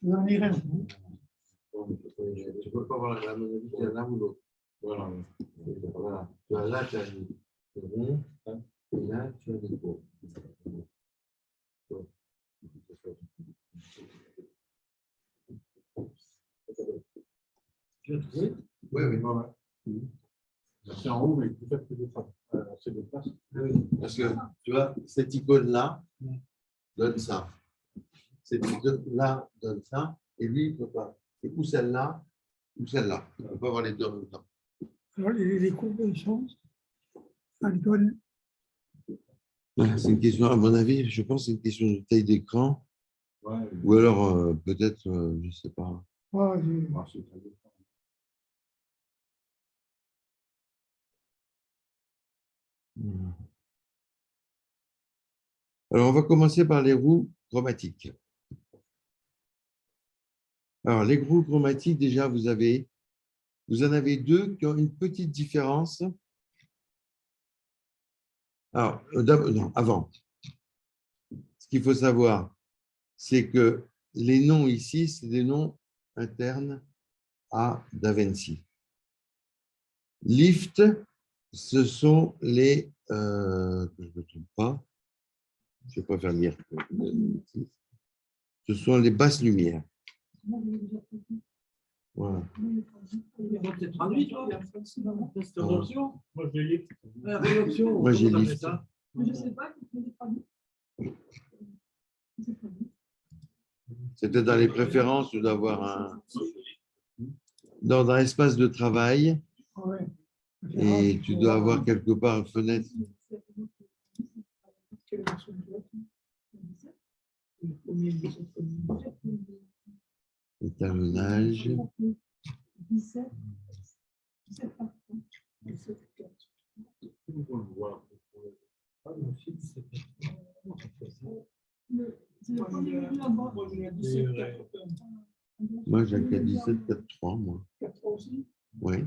On y reste. Tu ne peux pas voir la monnaie, il y en a ou l'autre. Voilà. Voilà. Là, tu as le rond, et là, tu as les courbes. Tu as trouvé? Oui, oui. Voilà. C'est en haut, mais peut-être que c'est de place. Oui, parce que, tu vois, cette icône-là donne ça. Cette icône-là donne ça, et lui, il ne peut pas. C'est ou celle-là, ou celle-là. Il ne peut pas avoir les deux en même temps. Alors, les courbes, ils sont à l'école. C'est une question, à mon avis, je pense que c'est une question de taille d'écran. Ouais, Ou alors, peut-être, je ne sais pas. Ouais, Alors, on va commencer par les roues chromatiques. Alors, les roues chromatiques, déjà, vous en avez deux qui ont une petite différence. Alors, non, avant. Ce qu'il faut savoir, c'est que les noms ici, c'est des noms internes à DaVinci. Lift, ce sont les... je ne me trompe pas. Je préfère lire. Ce sont les basses lumières. Voilà. traduit, toi. C'est une option. moi, je l'ai. Moi, j'ai lift. Je ne sais pas, je l'ai traduit. C'était dans les préférences, tu dois avoir un... Dans un espace de travail, ouais. et tu dois avoir quelque part une fenêtre. Étalonnage. Moi, j'ai un 17, 4, 3, moi. Oui.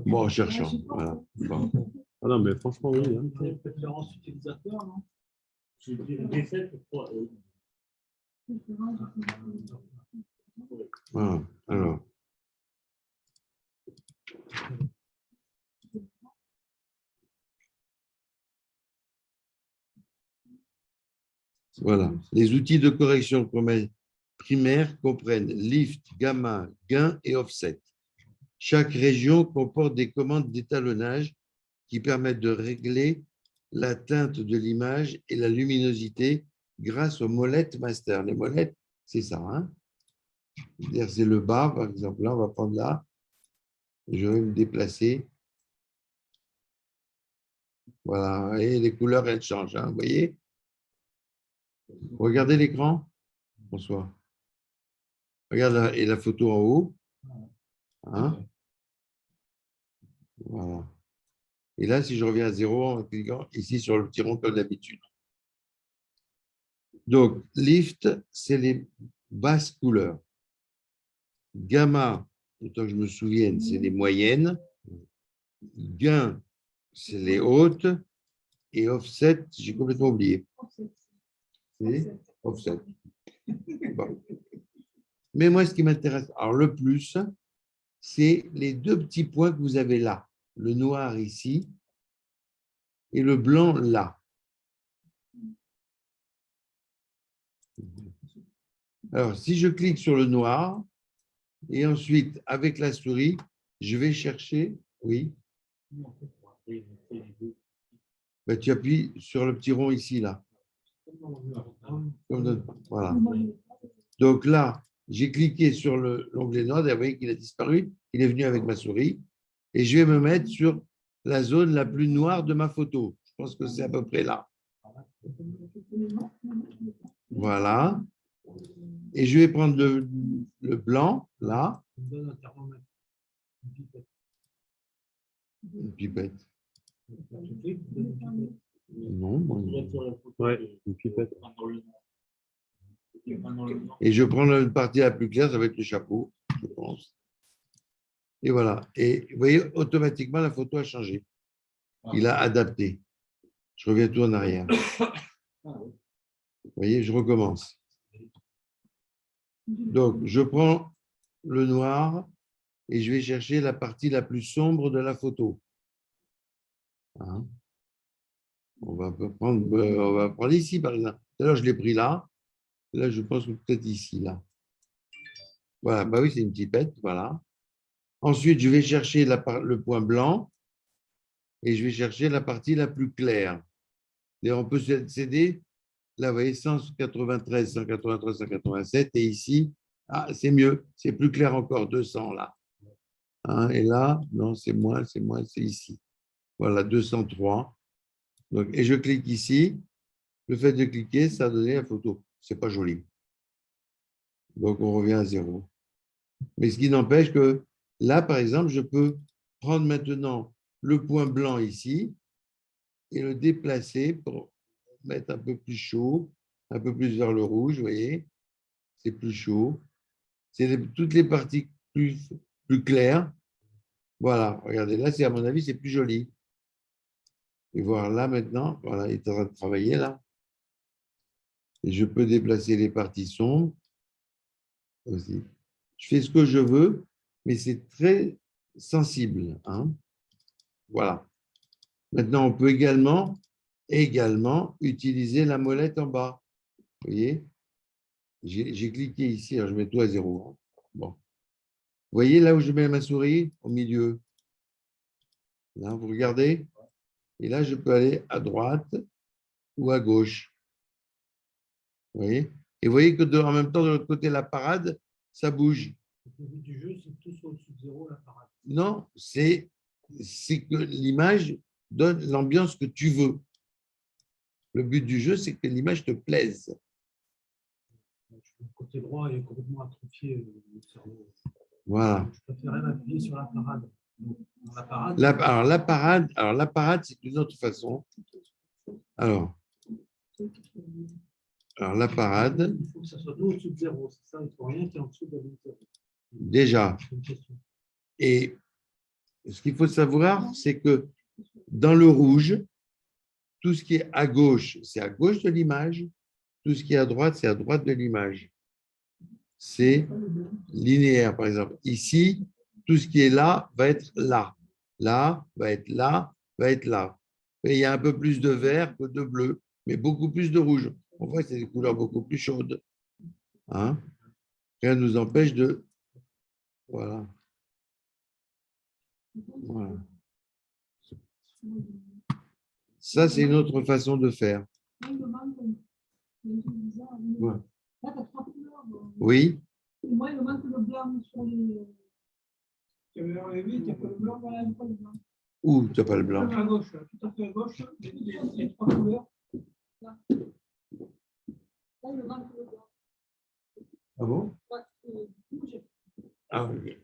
Bon, en cherchant. Voilà. Bon. Ah non, mais franchement, oui. Hein. Il y a une préférence utilisateur, non? Je dirais D7 ou 3. Voilà. Alors. Voilà. Les outils de correction primaires comprennent lift, gamma, gain et offset. Chaque région comporte des commandes d'étalonnage qui permettent de régler la teinte de l'image et la luminosité grâce aux molettes master. Les molettes, c'est ça. Hein? C'est le bas, par exemple. Là, on va prendre là. Je vais me déplacer. Voilà. Et les couleurs, elles changent. Hein, vous voyez? Regardez l'écran. Bonsoir. Regarde et la photo en haut. Hein? Voilà. Et là, si je reviens à 0 en cliquant ici sur le petit rond comme d'habitude. Donc, lift, c'est les basses couleurs. Gamma, autant que je me souvienne, c'est les moyennes. Gain, c'est les hautes. Et offset, j'ai complètement oublié. C'est offset. Bon. Mais moi, ce qui m'intéresse, alors le plus, c'est les deux petits points que vous avez là. Le noir ici et le blanc là. Alors, si je clique sur le noir et ensuite, avec la souris, je vais chercher, oui. Ben, tu appuies sur le petit rond ici, là. Voilà. Donc là, j'ai cliqué sur l'onglet Node et vous voyez qu'il a disparu. Il est venu avec ma souris. Et je vais me mettre sur la zone la plus noire de ma photo. Je pense que c'est à peu près là. Voilà. Et je vais prendre le blanc, là. Une pipette. Non, moi, non. Ouais, une pipette. Et je prends la partie la plus claire, ça va être le chapeau, je pense. Et voilà. Et vous voyez, automatiquement, la photo a changé. Il a adapté. Je reviens tout en arrière. Vous voyez, je recommence. Donc, je prends le noir et je vais chercher la partie la plus sombre de la photo. Hein? On va prendre ici, par exemple. Tout à l'heure, je l'ai pris là. Là, je pense que peut-être ici, là. Voilà, bah oui, c'est une pipette, voilà. Ensuite, je vais chercher le point blanc et je vais chercher la partie la plus claire. Et on peut s'aider, là, vous voyez, 193, 193, 187, et ici, c'est mieux, c'est plus clair encore, 200 là. Hein, et là, non, c'est moins, c'est ici. Voilà, 203. Donc, et je clique ici. Le fait de cliquer, ça a donné la photo. C'est pas joli. Donc, on revient à 0. Mais ce qui n'empêche que là, par exemple, je peux prendre maintenant le point blanc ici et le déplacer pour mettre un peu plus chaud, un peu plus vers le rouge, vous voyez, c'est plus chaud. C'est toutes les parties plus claires. Voilà, regardez, là, à mon avis, c'est plus joli. Et voir là maintenant, voilà, il est en train de travailler là. Et je peux déplacer les parties sombres aussi. Je fais ce que je veux, mais c'est très sensible. Hein. Voilà. Maintenant, on peut également utiliser la molette en bas. Vous voyez, j'ai cliqué ici, alors je mets tout à 0. Hein. Bon. Vous voyez là où je mets ma souris? Au milieu. Là, vous regardez? Et là, je peux aller à droite ou à gauche. Vous voyez? Et vous voyez que en même temps, de l'autre côté, la parade, ça bouge. Le but du jeu, c'est tout soit au-dessus de 0, la parade. Non, c'est que l'image donne l'ambiance que tu veux. Le but du jeu, c'est que l'image te plaise. Le côté droit est complètement atrophié, le cerveau. Voilà. Je préférais m'appuyer sur la parade. Donc, la parade, alors, la parade, c'est une autre façon. Alors, la parade. il faut que ça soit tout au-dessus de 0. C'est ça, il ne faut rien qui est en dessous de la ligne 0. Déjà. Et ce qu'il faut savoir, c'est que dans le rouge, tout ce qui est à gauche, c'est à gauche de l'image. Tout ce qui est à droite, c'est à droite de l'image. C'est linéaire, par exemple. Ici, tout ce qui est là va être là. Là, va être là, va être là. Et il y a un peu plus de vert que de bleu, mais beaucoup plus de rouge. On voit que c'est des couleurs beaucoup plus chaudes. Hein? Rien ne nous empêche de... Voilà. Voilà. Ça, c'est une autre façon de faire. Ouais. Oui. Moi, il me manque le blanc sur les. Tu avais enlevé, tu n'as pas le blanc, voilà, il pas le blanc. Où tu n'as pas le blanc? À gauche, tout à fait à gauche, les trois couleurs. Là, il me manque le blanc. Ah bon? Ouais, Ah oui.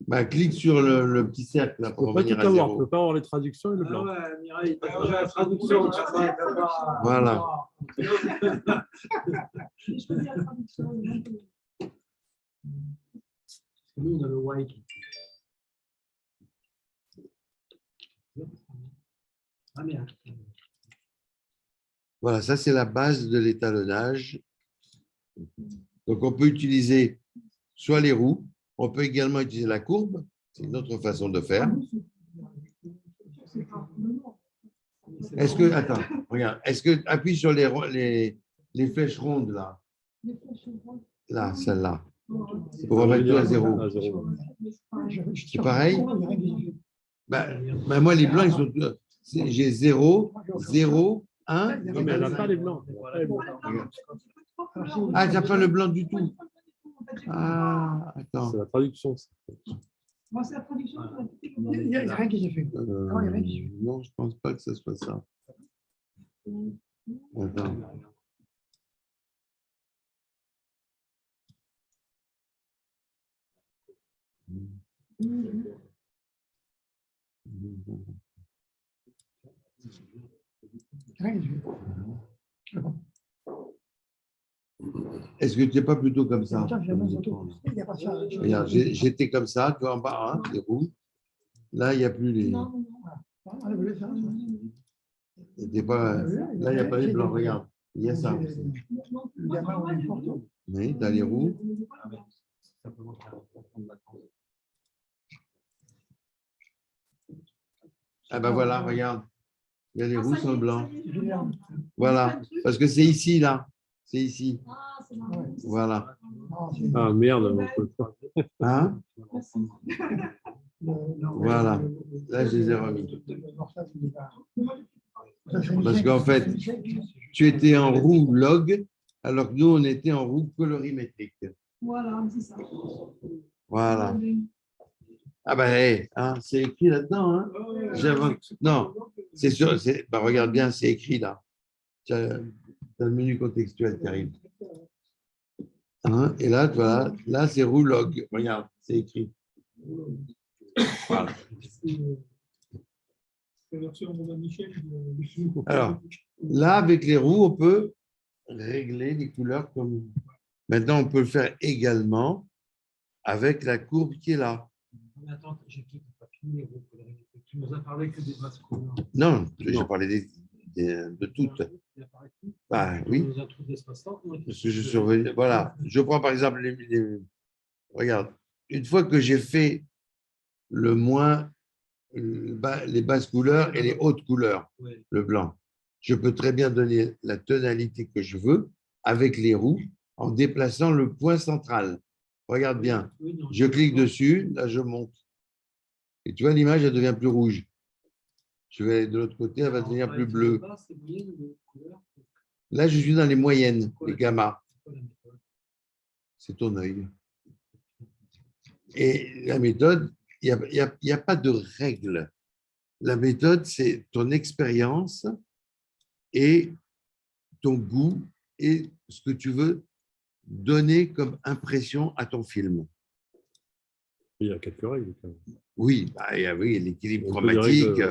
Bah, clique sur le petit cercle là, On pour ne peut pas revenir tout à avoir. On zéro. ne peut pas avoir les traductions et le blanc. Ouais, Mireille, tu as déjà la traduction. Voilà. je choisis la traduction. il manque le- Nous, on a le white. Ah merde. Voilà, ça c'est la base de l'étalonnage. Donc on peut utiliser soit les roues, on peut également utiliser la courbe, c'est une autre façon de faire. Est-ce que, attends, regarde, est-ce que appuie sur les flèches rondes là, Les flèches rondes. là, celle-là. Pour remettre tout à zéro. À zéro. C'est pareil? Moi, les blancs, ils sont. J'ai 0, 0, 1. Non, mais elle n'a pas les blancs. Ah, tu n'as pas le blanc du tout. Ah, attends. C'est la traduction. Ça. Moi, c'est la traduction. Il n'y a rien qui s'est fait. Non, je ne pense pas que ce soit ça. Attends. Rien qui s'est fait. Est-ce que tu n'es pas plutôt comme ça? Attends, j'ai une photo. Il n'y a pas ça. Regarde, j'étais comme ça, tu vois, en bas, hein, les roues. Là, il n'y a plus les. Enlève-le, ça. C'était pas... Là, il n'y a pas les blancs, regarde. Il y a ça aussi. Le gamin, on est fort. Oui, tu as les roues. Ah ben voilà, regarde. Il y a les roues sans le blanc. Voilà, parce que c'est ici, là. C'est ici. Voilà. Ah merde, on peut pas. Hein? Voilà. Là, je les ai remis. Parce qu'en fait, tu étais en roue log, alors que nous, on était en roue colorimétrique. Voilà, c'est ça. Voilà. Ah ben, hey, hein, c'est écrit là-dedans. Hein? Non, c'est sûr. Ben, regarde bien, c'est écrit là. Tu as le menu contextuel qui arrive. Hein? Et là, voilà, là, c'est roue log. Regarde, c'est écrit. Voilà. Alors, là, avec les roues, on peut régler les couleurs comme. Maintenant, on peut le faire également avec la courbe qui est là. Mais attends, j'ai pas fini les roues colorimétriques. Tu nous as parlé que des bases couleurs. Non, j'ai parlé de toutes. Bah, oui. Parce que je surveille. Voilà. Je prends par exemple regarde, une fois que j'ai fait le moins, les basses couleurs et les hautes couleurs, le blanc, je peux très bien donner la tonalité que je veux avec les roues en déplaçant le point central. Regarde bien. Je clique dessus, là je monte. Et tu vois, l'image, elle devient plus rouge. Je vais aller de l'autre côté, elle va devenir plus bleue. Là, je suis dans les moyennes, les gammas. C'est ton œil. Et la méthode, il n'y a pas de règle. La méthode, c'est ton expérience et ton goût et ce que tu veux donner comme impression à ton film. Il y a quelques règles. Quand même. Oui, oui, l'équilibre chromatique.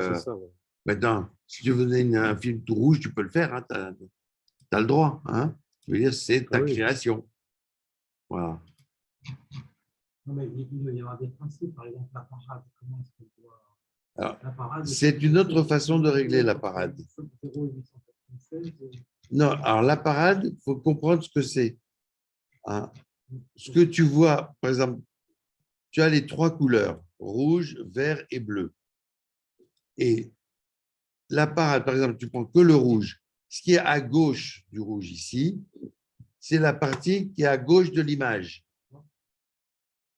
Maintenant, si tu veux donner un film tout rouge, tu peux le faire. Hein, tu as le droit. Hein. Je veux dire, c'est ta création. Voilà. Non, mais il y aura des principes, par exemple, la parade. Comment est-ce qu'on doit. C'est une autre façon de régler la parade. Non, alors la parade, il faut comprendre ce que c'est. Hein. Ce que tu vois, par exemple, tu as les trois couleurs, rouge, vert et bleu. Et la parade, par exemple, tu prends que le rouge. Ce qui est à gauche du rouge ici, c'est la partie qui est à gauche de l'image.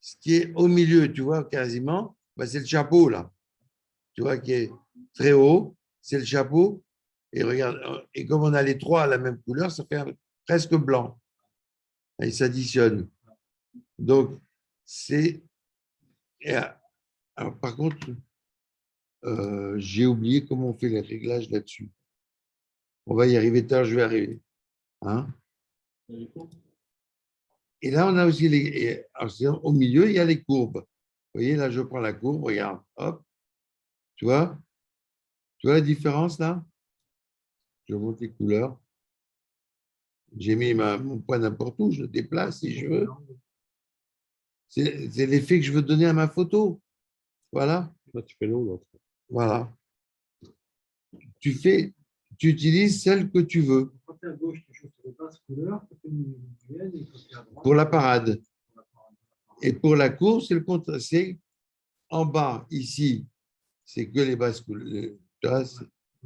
Ce qui est au milieu, tu vois, quasiment, ben c'est le chapeau, là. Tu vois, qui est très haut, c'est le chapeau. Et regarde, et comme on a les trois à la même couleur, ça fait presque blanc. Et ils s'additionnent. Donc, c'est... Alors, par contre, j'ai oublié comment on fait les réglages là-dessus. On va y arriver tard, je vais arriver. Hein? Et là, on a aussi au milieu, il y a les courbes. Vous voyez, là, je prends la courbe, regarde, hop. Tu vois la différence là? Je monte les couleurs. J'ai mis mon point n'importe où, je le déplace si je veux. C'est l'effet que je veux donner à ma photo. Voilà. Là, tu fais l'autre. Voilà. Tu utilises celle que tu veux. Pour la parade. Et pour la course, c'est le contraire. C'est en bas, ici, c'est que les basses couleurs.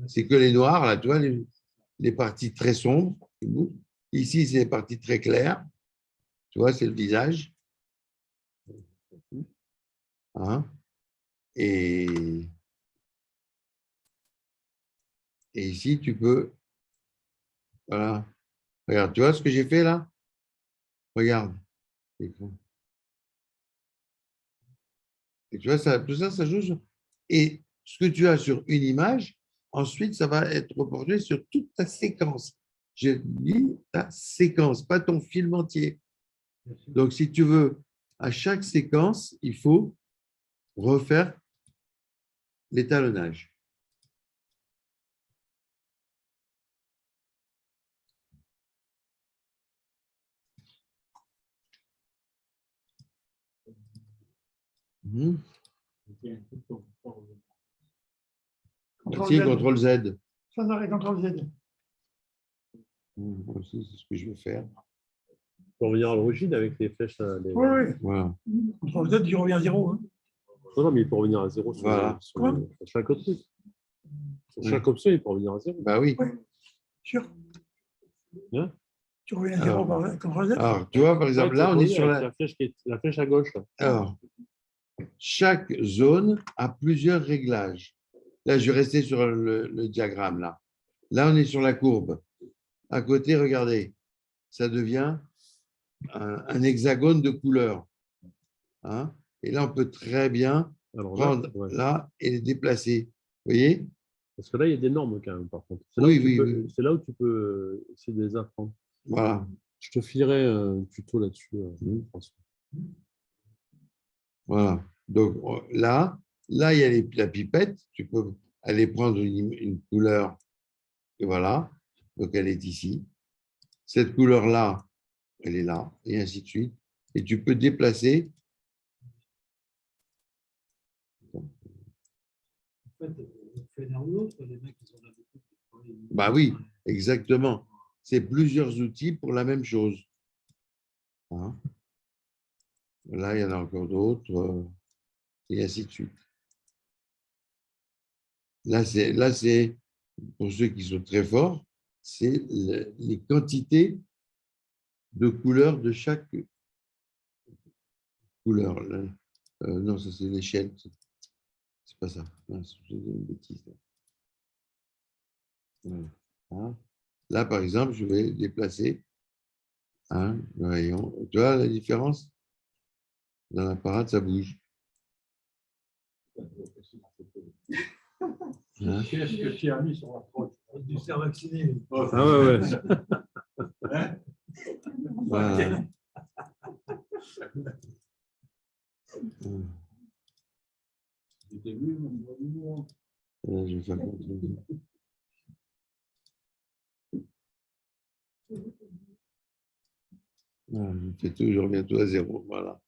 C'est que les noirs, là, tu vois, les parties très sombres. Ici, c'est les parties très claires. Tu vois, c'est le visage. Hein? Et ici, tu peux, voilà. Regarde, tu vois ce que j'ai fait là? Regarde. Et tu vois, ça, tout ça, ça joue sur... Et ce que tu as sur une image, ensuite, ça va être reporté sur toute ta séquence. J'ai dit ta séquence, pas ton film entier. Donc, si tu veux, à chaque séquence, il faut refaire l'étalonnage. Mhm. Si, CTRL Z. Sans arrêt, CTRL Z. Moi aussi, c'est ce que je vais faire. Pour revenir à l'origine avec les flèches. Oui, oui. Voilà. CTRL Z, il revient à 0. Hein. Non, mais il peut revenir à 0 sur, Voilà. sur chaque truc. Sur chaque option, il peut revenir à 0. Bah oui. Oui, sûr. Hein? Tu reviens à 0 par CTRL Z. Alors, tu vois, par exemple, là, on est sur la flèche à gauche. Là. Alors, chaque zone a plusieurs réglages. Là, je vais rester sur le diagramme. Là, on est sur la courbe. À côté, regardez, ça devient un hexagone de couleur. Hein? Et là, on peut très bien prendre là et les déplacer. Vous voyez? Parce que là, il y a des normes quand même, par contre. C'est là où tu peux essayer de les apprendre. Voilà. Je te filerai un tuto là-dessus, François. Voilà. Donc là, il y a la pipette. Tu peux aller prendre une couleur. Et voilà. Donc, elle est ici. Cette couleur-là, elle est là, et ainsi de suite. Et tu peux déplacer. Bah oui, exactement. C'est plusieurs outils pour la même chose. Hein? Là, il y en a encore d'autres, et ainsi de suite. Là, c'est pour ceux qui sont très forts, c'est les quantités de couleurs de chaque couleur. Non, ça c'est l'échelle. C'est pas ça. Non, c'est une bêtise. Voilà. Hein? Là, par exemple, je vais déplacer le rayon. Tu vois la différence? Dans la parade, ça bouge. Hein? Qu'est-ce que tu as mis sur la croix? Du cerf vacciné. Ah ouais. Voilà. Là, je vais faire contrôle. Je fais tout, je reviens tout à 0. Voilà.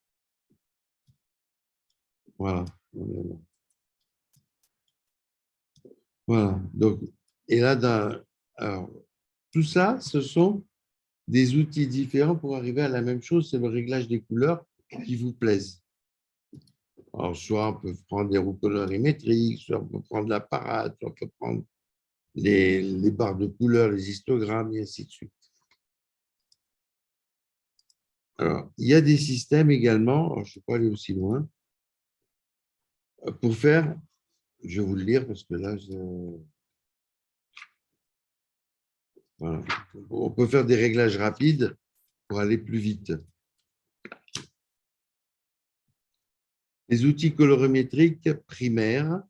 Voilà. Voilà. Donc, et là, alors, tout ça, ce sont des outils différents pour arriver à la même chose, c'est le réglage des couleurs qui vous plaisent. Alors, soit on peut prendre des roues colorimétriques, soit on peut prendre la parade, soit on peut prendre les barres de couleurs, les histogrammes, et ainsi de suite. Alors, il y a des systèmes également, alors, je ne vais pas aller aussi loin, pour faire, je vais vous le lire parce que là, voilà. On peut faire des réglages rapides pour aller plus vite. Les outils colorimétriques primaires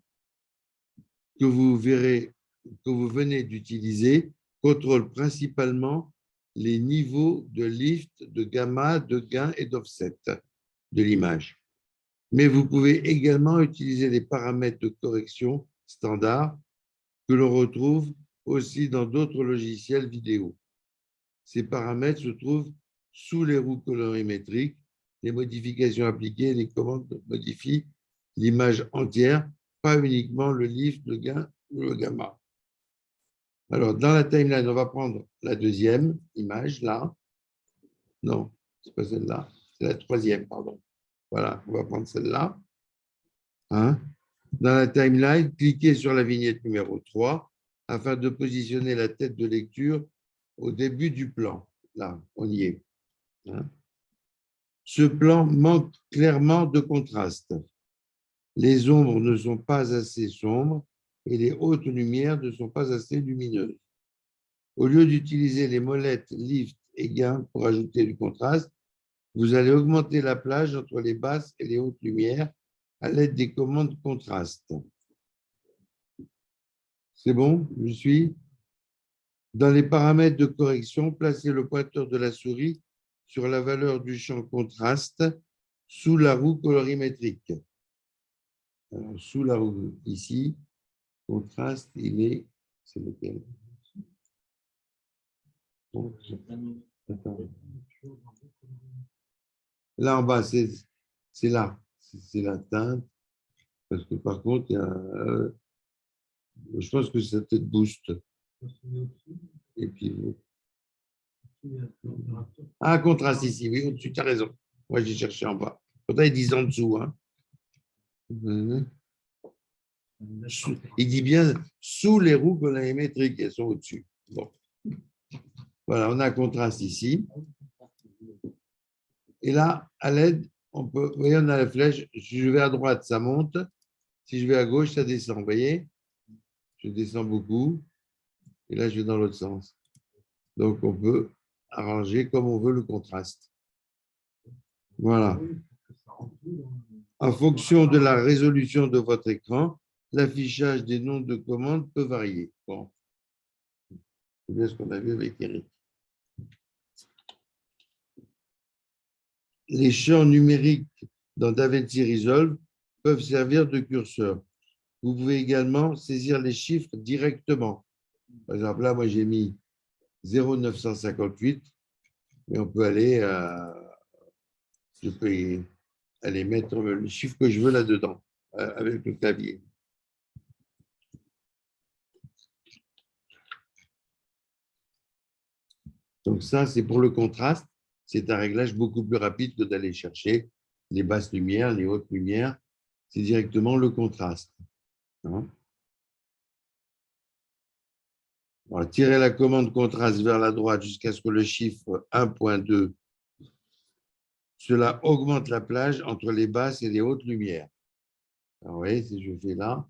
que vous venez d'utiliser contrôlent principalement les niveaux de lift, de gamma, de gain et d'offset de l'image. Mais vous pouvez également utiliser des paramètres de correction standards que l'on retrouve aussi dans d'autres logiciels vidéo. Ces paramètres se trouvent sous les roues colorimétriques. Les modifications appliquées, les commandes modifient l'image entière, pas uniquement le lift, le gain ou le gamma. Alors, dans la timeline, on va prendre la deuxième image, là. Non, ce n'est pas celle-là, c'est la troisième, pardon. Voilà, on va prendre celle-là. Hein? Dans la timeline, cliquez sur la vignette numéro 3 afin de positionner la tête de lecture au début du plan. Là, on y est. Hein? Ce plan manque clairement de contraste. Les ombres ne sont pas assez sombres et les hautes lumières ne sont pas assez lumineuses. Au lieu d'utiliser les molettes lift et gain pour ajouter du contraste, vous allez augmenter la plage entre les basses et les hautes lumières à l'aide des commandes contraste. C'est bon? Je suis? Dans les paramètres de correction, placez le pointeur de la souris sur la valeur du champ contraste sous la roue colorimétrique. Alors, sous la roue, ici, contraste, il est, c'est lequel? Attends. Là en bas, c'est là, c'est la teinte, parce que par contre, il y a, je pense que c'est peut-être boost. Et puis, ah, contraste ici, oui, au-dessus, tu as raison. Moi, j'ai cherché en bas. Pourtant, ils disent en dessous. Hein. Il dit bien sous les roues colorimétriques, elles sont au-dessus. Bon. Voilà, on a un contraste ici. Et là, à l'aide, on peut, vous voyez, on a la flèche. Si je vais à droite, ça monte. Si je vais à gauche, ça descend. Vous voyez? Je descends beaucoup. Et là, je vais dans l'autre sens. Donc, on peut arranger comme on veut le contraste. Voilà. En fonction de la résolution de votre écran, l'affichage des noms de commandes peut varier. Bon. C'est bien ce qu'on a vu avec Eric. Les champs numériques dans DaVinci Resolve peuvent servir de curseur. Vous pouvez également saisir les chiffres directement. Par exemple, là, moi, j'ai mis 0,958, mais on peut aller je peux aller mettre le chiffre que je veux là-dedans, avec le clavier. Donc ça, c'est pour le contraste. C'est un réglage beaucoup plus rapide que d'aller chercher les basses lumières, les hautes lumières. C'est directement le contraste. Hein? On va tirer la commande contraste vers la droite jusqu'à ce que le chiffre 1.2, cela augmente la plage entre les basses et les hautes lumières. Alors, vous voyez, si je fais là,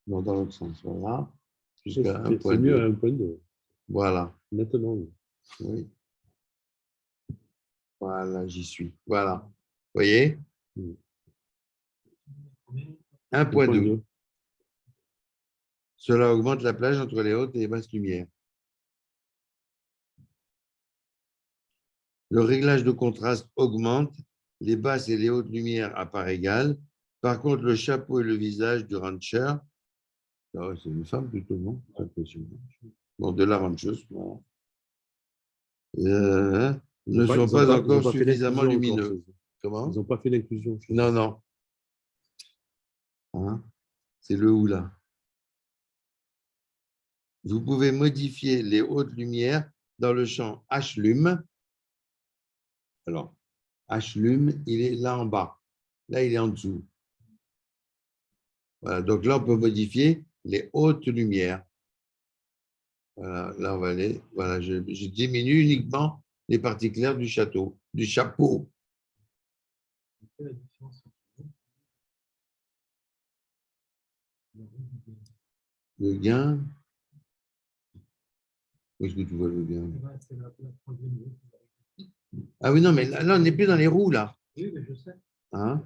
non, dans l'autre sens, voilà, jusqu'à 1.2. C'est mieux à 1.2. Voilà. Maintenant. Oui. Voilà, j'y suis. Voilà. Vous voyez? 1.2. Cela augmente la plage entre les hautes et les basses lumières. Le réglage de contraste augmente, les basses et les hautes lumières à part égale. Par contre, le chapeau et le visage du rancher, oh, c'est une femme plutôt, non? Bon, de la rancheuse, bon. Ne sont pas encore suffisamment lumineux. Comment? Ils n'ont pas fait l'inclusion. Non, non. Hein? C'est le ou là. Vous pouvez modifier les hautes lumières dans le champ H-Lume. Alors, H-Lume, il est là en bas. Là, il est en dessous. Voilà, donc là, on peut modifier les hautes lumières. Voilà, là, on va aller. Voilà, je diminue uniquement les parties claires du chapeau. Le gain. Où est-ce que tu vois le gain? Ah oui, non, mais là, on n'est plus dans les roues, là. Oui, mais je sais. Hein?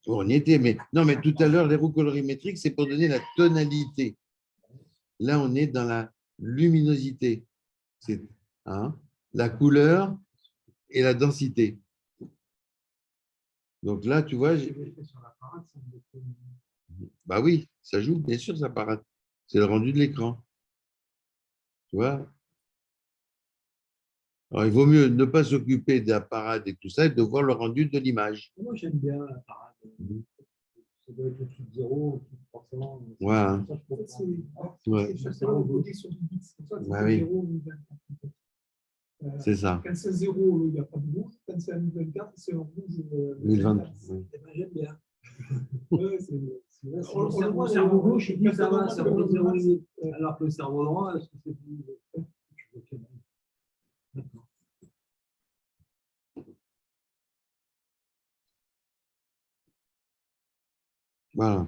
On y était, mais non, mais tout à l'heure, les roues colorimétriques, c'est pour donner la tonalité. Là, on est dans la luminosité. C'est la couleur et la densité. Donc là, tu vois. Bah oui, ça joue, bien sûr, ça paraît. C'est le rendu de l'écran. Tu vois? Alors, il vaut mieux ne pas s'occuper de la parade et tout ça et de voir le rendu de l'image. Moi, j'aime bien la parade. Ça doit être au-dessus de 0, au-dessus de 300. Voilà. C'est ça. Quand c'est 0, il n'y a pas de rouge. Quand c'est à 1024, c'est un rouge. 1020. J'aime bien. Le cerveau gauche, il dit que ça va, cerveau 0 limite. Alors que le cerveau droit, est-ce que c'est plus. D'accord. Voilà.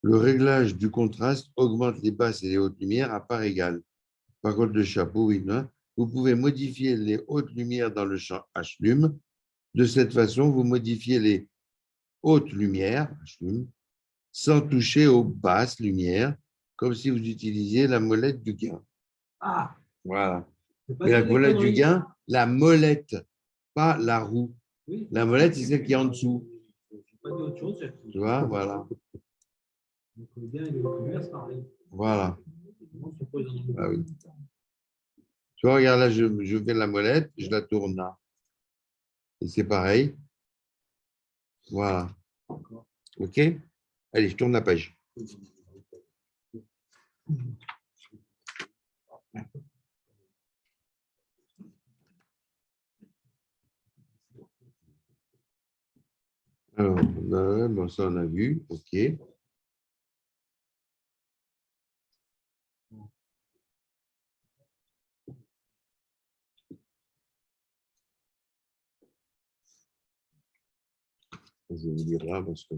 Le réglage du contraste augmente les basses et les hautes lumières à part égale. Par contre, le chapeau, oui. Non. Vous pouvez modifier les hautes lumières dans le champ H-Lume. De cette façon, vous modifiez les hautes lumières, H-Lume, sans toucher aux basses lumières, comme si vous utilisiez la molette du gain. Ah, Voilà. c'est pas Mais la des molette du conneries. gain, la molette, pas la roue. Oui. La molette, c'est celle qui est en dessous. J'ai pas dit autre chose. Tu vois, voilà. Donc, le gain et le lumière, c'est pareil. Voilà. Comment se pose dans le- Ah oui. Tu vois, regarde là, je fais la molette, je la tourne là. Et c'est pareil. Voilà. OK? Allez, je tourne la page. Alors, bon, ça, on a vu. OK. Je vais vous dire là parce que.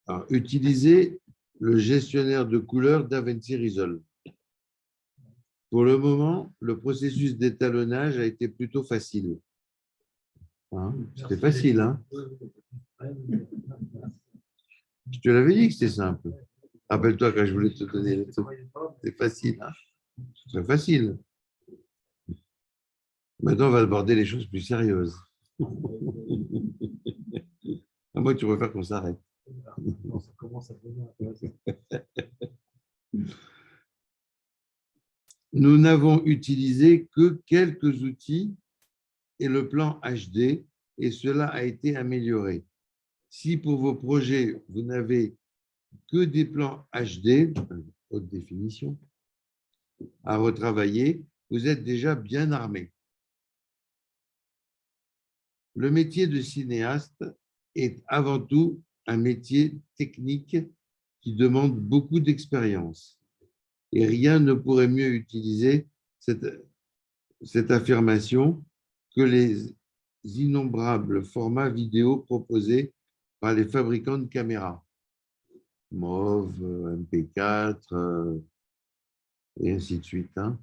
Alors, utilisez le gestionnaire de couleurs DaVinci Resolve. Pour le moment, le processus d'étalonnage a été plutôt facile. Hein, c'était facile, hein? Je te l'avais dit que c'était simple. Rappelle-toi quand je voulais te donner le truc. C'est facile, hein? C'est facile. Maintenant, on va aborder les choses plus sérieuses. À moins que tu préfères qu'on s'arrête. Non, ça commence à devenir intéressant. Nous n'avons utilisé que quelques outils et le plan HD, et cela a été amélioré. Si pour vos projets, vous n'avez que des plans HD, haute définition, à retravailler, vous êtes déjà bien armé. Le métier de cinéaste est avant tout un métier technique qui demande beaucoup d'expérience. Et rien ne pourrait mieux utiliser cette affirmation que les innombrables formats vidéo proposés par les fabricants de caméras. MOV, MP4, et ainsi de suite. Hein.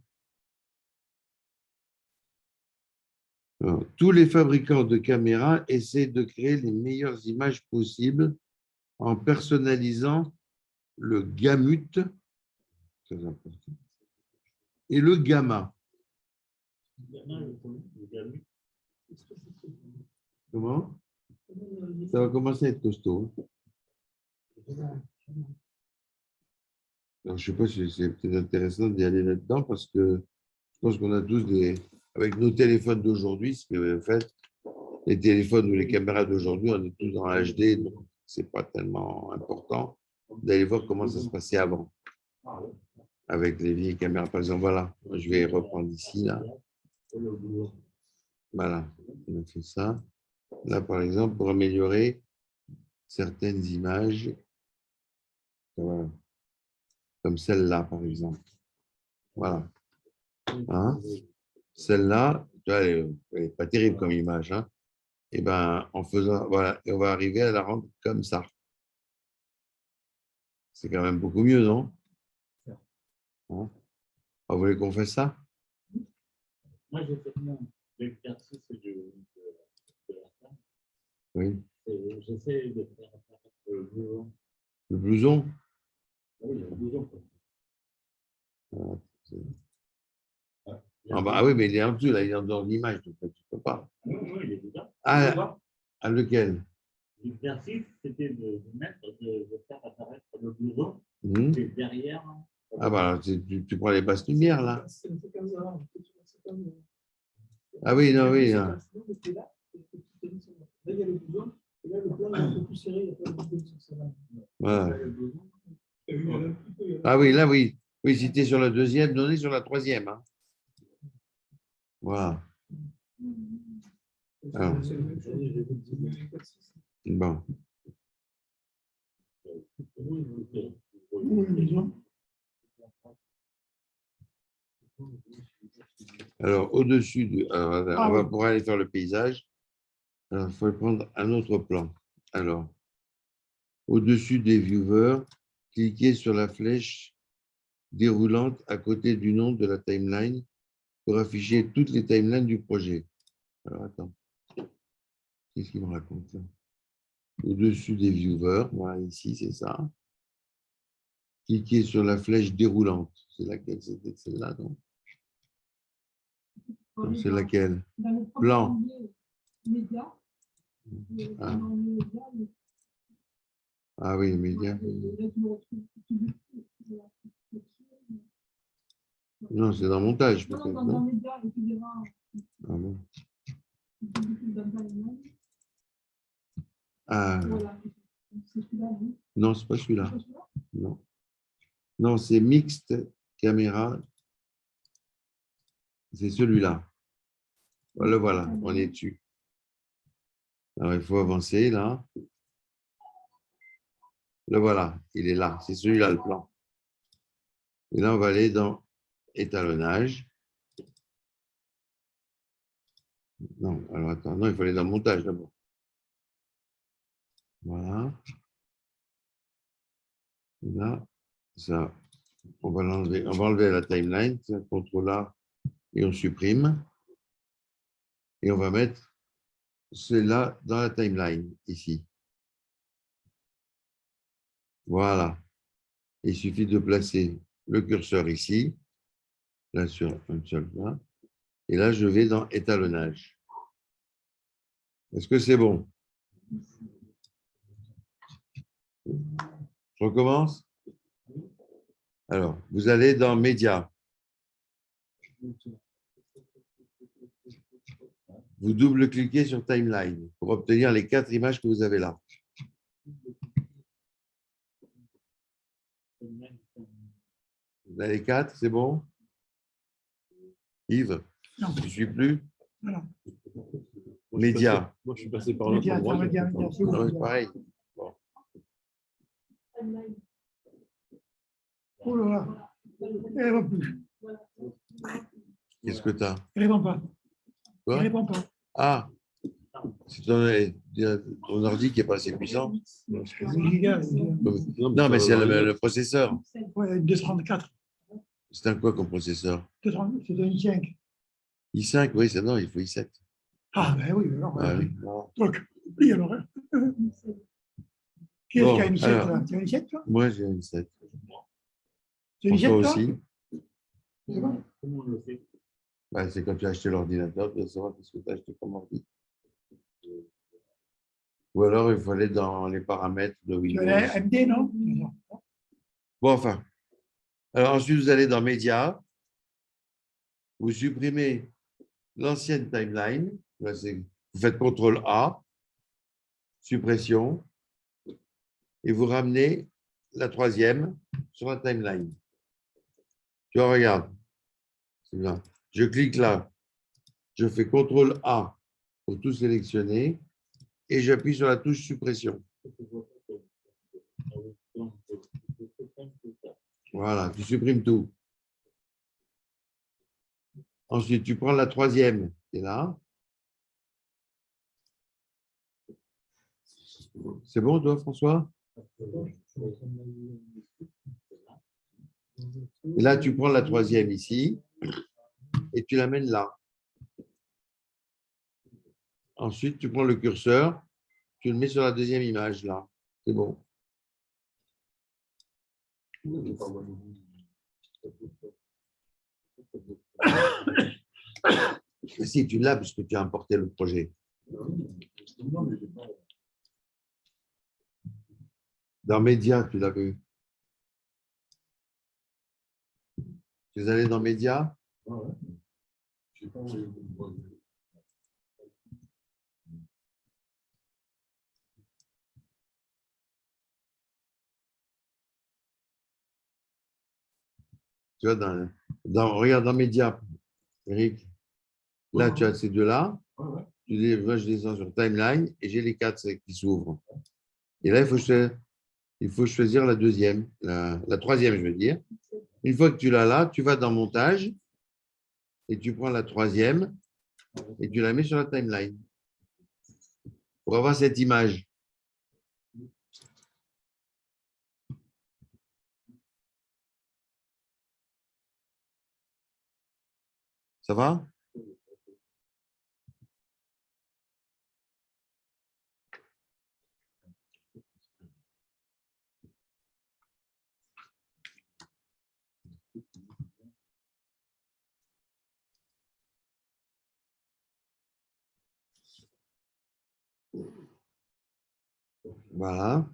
Alors, tous les fabricants de caméras essaient de créer les meilleures images possibles en personnalisant le gamut, très important, et le gamma. Comment? Ça va commencer à être costaud. Alors, je ne sais pas si c'est peut-être intéressant d'y aller là-dedans parce que je pense qu'on a tous avec nos téléphones d'aujourd'hui, ce que vous faites, les téléphones ou les caméras d'aujourd'hui, on est tous en HD, donc ce n'est pas tellement important d'aller voir comment ça se passait avant. Avec les vieilles caméras, par exemple, voilà, je vais reprendre ici, là. Voilà, on a fait ça. Là, par exemple, pour améliorer certaines images, voilà, comme celle-là, par exemple. Voilà. Hein? Celle-là, elle n'est pas terrible comme image. Hein? Et ben, en faisant, voilà, et on va arriver à la rendre comme ça. C'est quand même beaucoup mieux, non? Hein? Vous voulez qu'on fasse ça? Moi, j'ai fait l'exercice de la femme. Oui. J'essaie de faire le blouson. Le blouson? Oui, le blouson. Ah oui, mais il est en dessous, là, il est dans l'image, donc tu ne peux pas. Oui, il est dedans. À lequel? L'exercice, c'était de faire apparaître le blouson et derrière. Ah bah, tu prends les basses lumières, là. Ah oui, non, oui. Là, il y a le blouson, et là, le plan est un peu plus serré, il n'y a pas de blouson sur celle-là. Voilà. Ah oui, là, oui. Oui, si tu es sur la deuxième, non, on est sur la troisième. Hein. Voilà. Alors, bon. Alors, au-dessus, on va pouvoir aller faire le paysage. Alors, il faut prendre un autre plan. Alors, Au-dessus des viewers, cliquez sur la flèche déroulante à côté du nom de la timeline pour afficher toutes les timelines du projet. Alors, attends. Qu'est-ce qu'il me raconte là? Au-dessus des viewers, voilà, ici, c'est ça. Cliquez sur la flèche déroulante. C'est laquelle? C'était celle-là, non? C'est laquelle? Dans le Plan. média. Ah. Ah oui, les médias. Non, c'est dans montage, peut-être, Non, dans non? le média, et tu verras. Ah bon? Ah, Voilà. C'est celui-là, oui. non, c'est pas celui-là. C'est celui-là. Non. Non, c'est mixte caméra. C'est celui-là. Le voilà, on est dessus. Alors, il faut avancer là. Le voilà, il est là. C'est celui-là le plan. Et là, on va aller dans étalonnage. Non, alors attends, non, il faut aller dans montage d'abord. Voilà. Et là, ça, on va l'enlever. On va enlever la timeline, CTRL A, et on supprime. Et on va mettre cela dans la timeline, ici. Voilà. Il suffit de placer le curseur ici, là sur un seul là. Et là, je vais dans étalonnage. Est-ce que c'est bon? Je recommence? Alors, vous allez dans Média. Vous double-cliquez sur Timeline pour obtenir les 4 images que vous avez là. Vous avez les 4, c'est bon? Yves? Non. Je ne suis plus? Voilà. Média. Moi, je suis passé par l'autre Média, endroit. média, c'est où, Ah oui, média? pareil. Bon. Oh là là. Elle ne répond plus. Qu'est-ce que tu as? Elle ne répond pas. Elle Quoi? ne répond pas. Ah, c'est ton ordi qui est pas assez puissant. Non, Non, mais c'est le processeur. Ouais, 234. C'est un quoi comme processeur? 230, c'est un i5. i5, oui, c'est non, il faut i7. Ah, ben oui, alors. Ah, oui. Donc, oui, alors. Qui est-ce Bon, qui a une 7 alors. là? Tu as une 7, toi? Moi, j'ai un i7. Tu as une 7, François toi? aussi. C'est bon. Comment on le fait? Bah, c'est quand tu as acheté l'ordinateur, tu vas savoir ce que tu as acheté comme ordi. Ou alors, il faut aller dans les paramètres de Tu Windows. as la MD, non? Bon, enfin. Alors, ensuite, vous allez dans Média. Vous supprimez l'ancienne timeline. Là, vous faites CTRL A, suppression, et vous ramenez la 3e sur la timeline. Tu vois, regarde. C'est bien. Je clique là. Je fais CTRL A pour tout sélectionner et j'appuie sur la touche suppression. Voilà, tu supprimes tout. Ensuite, tu prends la 3e qui est là. C'est bon, toi, François? Et là, tu prends la 3e ici et tu l'amènes là. Ensuite, tu prends le curseur, tu le mets sur la 2e image là. C'est bon. Si, tu l'as parce que tu as importé le projet. Dans Média, tu l'as vu. Tu es allé dans Média? Tu vois, regarde dans Média, Eric. Là, tu as ces deux-là. Tu dis, moi, je descends sur Timeline et j'ai les 4 qui s'ouvrent. Et là, il faut choisir la 2e, la 3e, je veux dire. Une fois que tu l'as là, tu vas dans Montage et tu prends la 3e et tu la mets sur la timeline pour avoir cette image. Ça va? Voilà.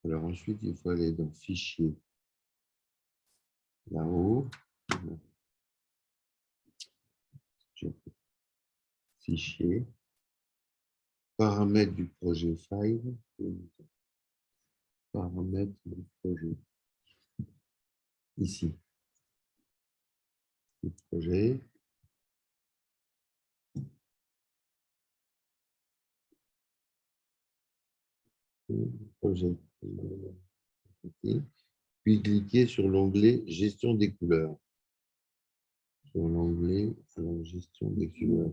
Alors ensuite, il faut aller dans Fichier, là-haut. Fichier, paramètres du projet file, paramètres du projet. Ici, le projet. Projet. Puis cliquez sur l'onglet Gestion des couleurs. Sur l'onglet Gestion des couleurs.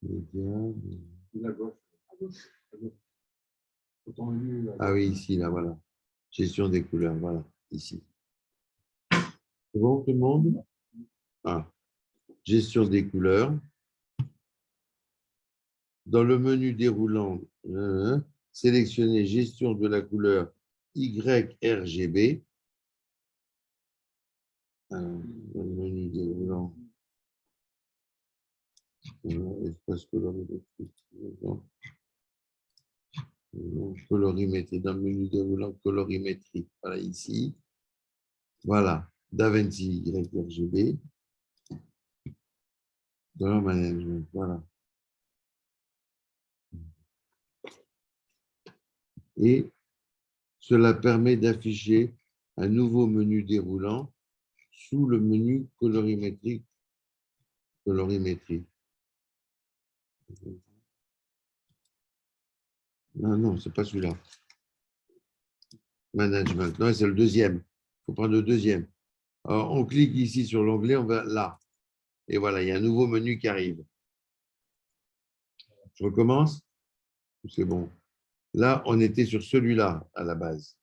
Médias. Ah oui, ici, là, voilà. Gestion des couleurs, voilà, ici. C'est bon, tout le monde? Ah. Gestion des couleurs. Dans le menu déroulant, sélectionnez Gestion de la couleur YRGB. Dans le menu déroulant, espace colorimétrie. Colorimétrie, dans le menu déroulant, colorimétrie. Voilà, ici. Voilà, DaVinci YRGB. Color Management, voilà. Et cela permet d'afficher un nouveau menu déroulant sous le menu colorimétrie. Non, non, ce n'est pas celui-là. Management. Non, c'est le deuxième. Il faut prendre le deuxième. Alors, on clique ici sur l'onglet, on va là. Et voilà, il y a un nouveau menu qui arrive. Je recommence? C'est bon. Là, on était sur celui-là à la base.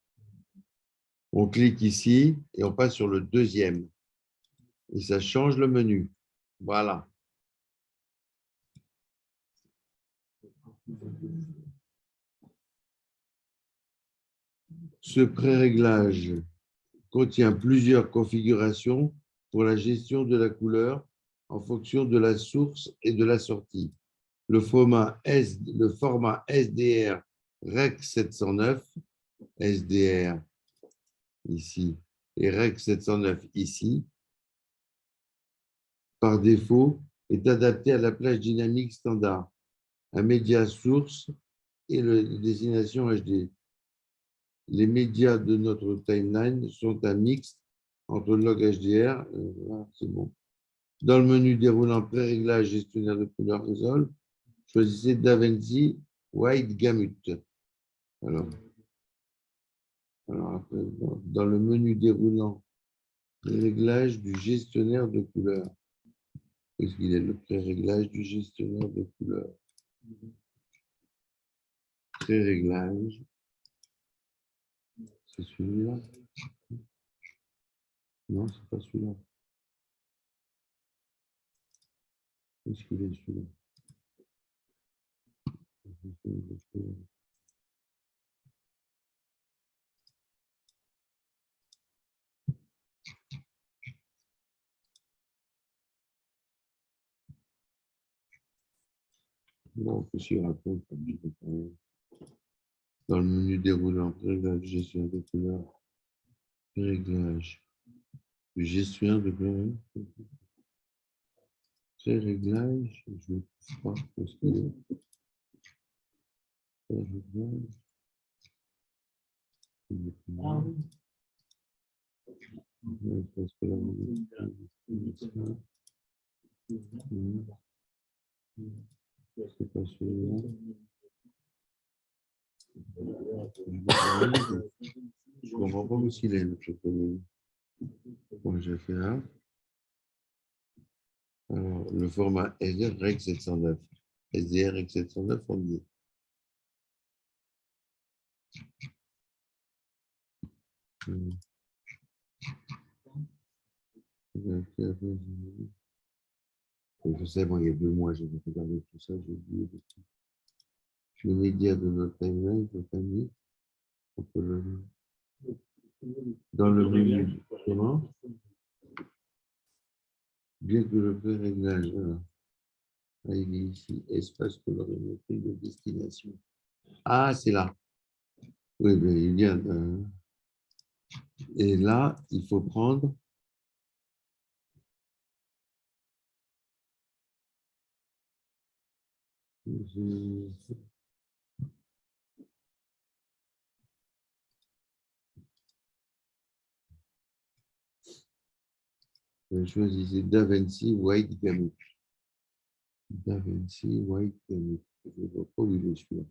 On clique ici et on passe sur le deuxième. Et ça change le menu. Voilà. Ce pré-réglage contient plusieurs configurations pour la gestion de la couleur en fonction de la source et de la sortie. Le format SDR Rec 709, SDR ici, et Rec 709 ici, par défaut, est adapté à la plage dynamique standard, un média source et la destination HD. Les médias de notre timeline sont un mix entre log HDR, c'est bon. Dans le menu déroulant pré-réglage gestionnaire de couleur Resolve, choisissez DaVinci White Gamut. Alors après, dans le menu déroulant pré-réglage du gestionnaire de couleur. Qu'est-ce qu'il est le pré-réglage du gestionnaire de couleur? Pré-réglage. C'est celui-là? Non, c'est pas celui-là. Qu'est-ce qu'il est celui-là? Bon, qu'est-ce qu'il raconte? Dans le menu déroulant, réglage, gestion de couleur, réglage, du gestionnaire de couleur, réglage, je ne sais pas ce qu'il est. Réglage. Parce que là, c'est pas celui-là. Je ne comprends pas où il est, notre commune. Bon, je vais faire. Alors, le format SDR Rec 709. SDR Rec 709, on dit. Je sais, bon, il y a 2 mois, j'ai regardé tout ça, j'ai oublié. Les médias de notre timeline, notre ami, on peut le... Dans le menu, comment? Bien que le pré-réglage, voilà. Ah, il est ici, espace colorimétrie de destination. Ah, c'est là. Oui, mais il y a. Et là, il faut prendre. Choisissez DaVinci White Gamut. DaVinci White Gamut. Je ne vois pas où il est celui-là.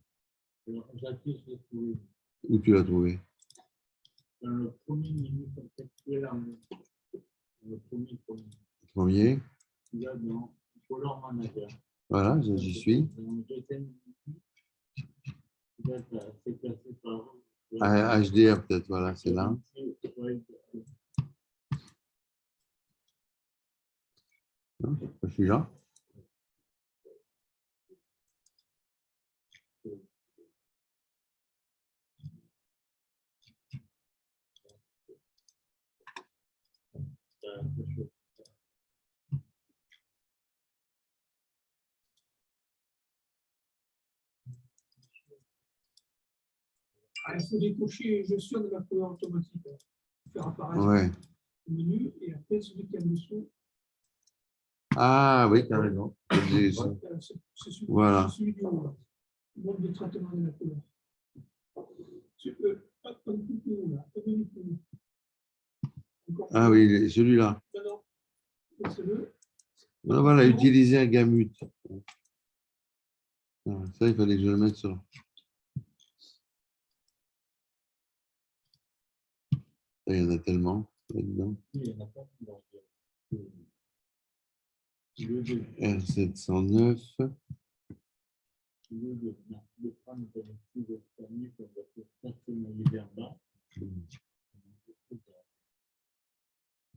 Où tu l'as trouvé? Dans le premier menu contextuel, le premier. Premier. Il y a dans Color Manager. Voilà, j'y suis. Dans le deuxième menu, c'est classé par. HDR peut-être, voilà, c'est là. Non, je suis là. Ah, il faut décocher gestion de la couleur automatique. Faire apparaître Ouais. le menu et après celui qui est en dessous. Ah oui, tu as raison. C'est celui, Voilà. celui du haut, là. Mode de traitement de la couleur. Un peu plus haut, là. Un peu plus haut. Ah oui, celui-là. Non, c'est le. Voilà, utiliser un gamut. Ah, ça, il fallait que je le mette sur. Il y en a tellement là-dedans. R709.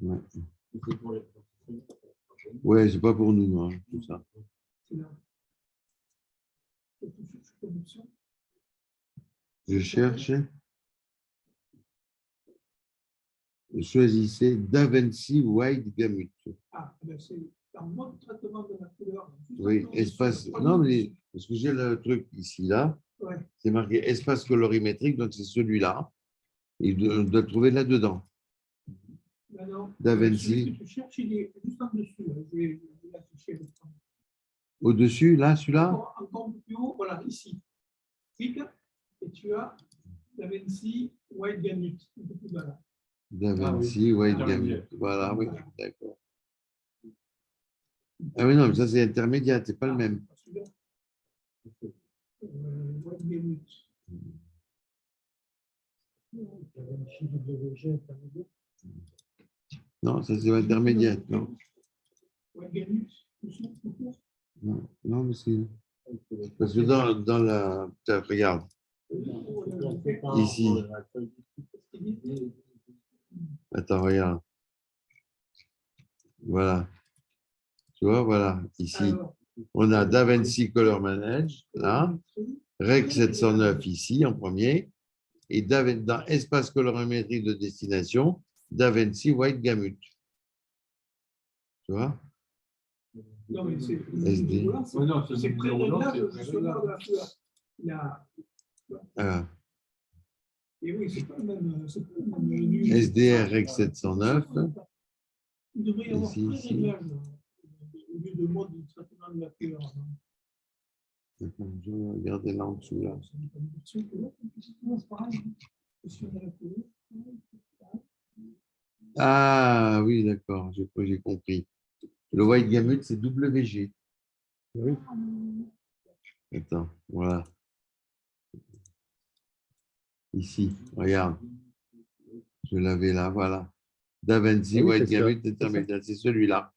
Ouais. Ouais, c'est pas pour nous, non, tout ça. Je cherche. Choisissez DaVinci White Gamut. Ah, ben c'est un mode de traitement de la couleur. Oui, espace. Non, mais parce que j'ai le truc ici, là. Ouais. C'est marqué espace colorimétrique, donc c'est celui-là. Il doit le trouver là-dedans. DaVinci. Celui que tu cherches, il est juste en dessous. Je vais l'afficher. Au-dessus, là, celui-là? Encore plus haut, voilà, ici. Clique et tu as DaVinci White Gamut. Un peu plus bas là. DaVinci White Gamut. Voilà, oui, d'accord. Ah oui, non, mais ça c'est intermédiaire, c'est pas le même. White Gamut. Non, ça c'est intermédiaire, non. White Gamut. Non, non, mais c'est. Parce que dans la. Tiens, regarde. Ici. Attends, regarde. Voilà. Tu vois, voilà. Ici, on a DaVinci Color Manage, là. Rec 709 ici, en premier. Et dans espace colorimétrie de destination, DaVinci White Gamut. Tu vois? Non, mais c'est SD. c'est très réglable de la couleur. Ah. Et oui, c'est pas le même menu. SDR Rec 709. Il devrait y avoir Ici, très ici. réglable au lieu de mode de traitement de la couleur. Je vais regarder là en dessous. Là. Ah oui, d'accord, j'ai compris. Le White Gamut, c'est WG. Oui. Attends, voilà. Ici, regarde. Je l'avais là, voilà. Da Vinci, Ah oui, White c'est ça, Gambit, c'est ça. Determinant, c'est celui-là.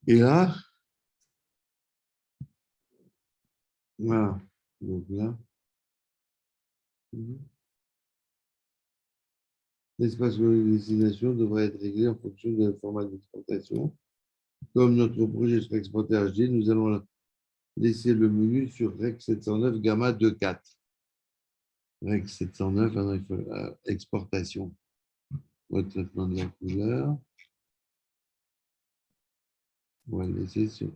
Et là, voilà. Donc là, l'espace de destination devrait être réglé en fonction de la format d'exportation. Comme notre projet sera exporté HD, nous allons laisser le menu sur Rec 709 Gamma 2.4. Rec 709, alors il faut exportation. Traitement de la couleur. On va le laisser sur.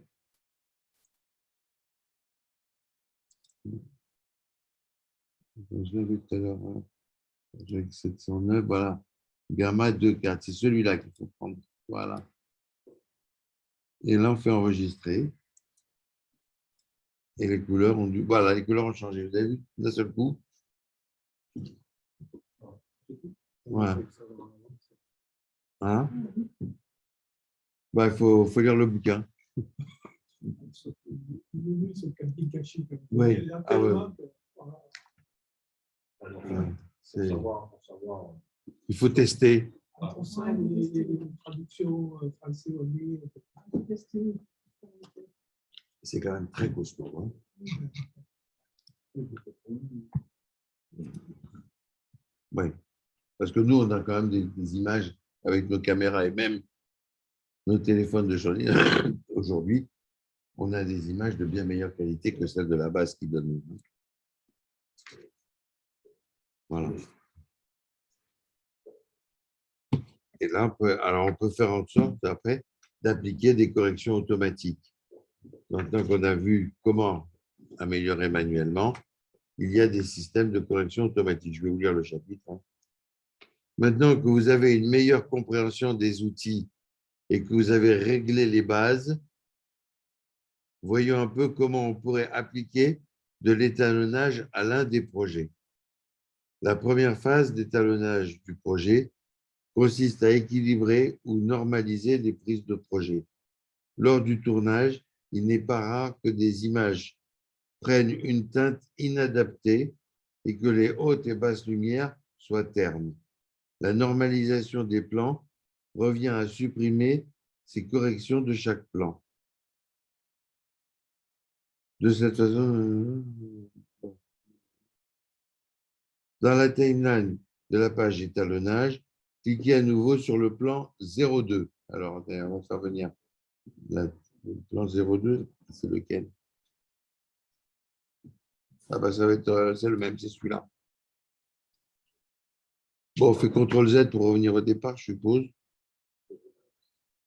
Je l'avais tout à l'heure. Rec 709, voilà. Gamma 2.4, c'est celui-là qu'il faut prendre. Voilà. Et là, on fait enregistrer. Et les couleurs ont dû. Voilà, les couleurs ont changé. Vous avez vu d'un seul coup? Voilà. Hein? Bah, il faut lire le bouquin. Oui. Ah ouais. Il faut tester. Pour ça, les traductions français au lieu. C'est quand même très costaud. Hein? Oui. Parce que nous, on a quand même des images avec nos caméras et même nos téléphones de aujourd'hui, on a des images de bien meilleure qualité que celles de la base qui donnent. Voilà. Et là, on peut faire en sorte, après, d'appliquer des corrections automatiques. Maintenant qu'on a vu comment améliorer manuellement, il y a des systèmes de correction automatique. Je vais vous lire le chapitre. Hein. Maintenant que vous avez une meilleure compréhension des outils et que vous avez réglé les bases, voyons un peu comment on pourrait appliquer de l'étalonnage à l'un des projets. La première phase d'étalonnage du projet consiste à équilibrer ou normaliser les prises de projet. Lors du tournage, il n'est pas rare que des images prennent une teinte inadaptée et que les hautes et basses lumières soient ternes. La normalisation des plans revient à supprimer ces corrections de chaque plan. De cette façon, dans la timeline de la page étalonnage, cliquez à nouveau sur le plan 02. Alors, on va faire venir le plan 02, c'est lequel? Ah bah ça va être, c'est le même, c'est celui-là. Bon, on fait CTRL-Z pour revenir au départ, je suppose.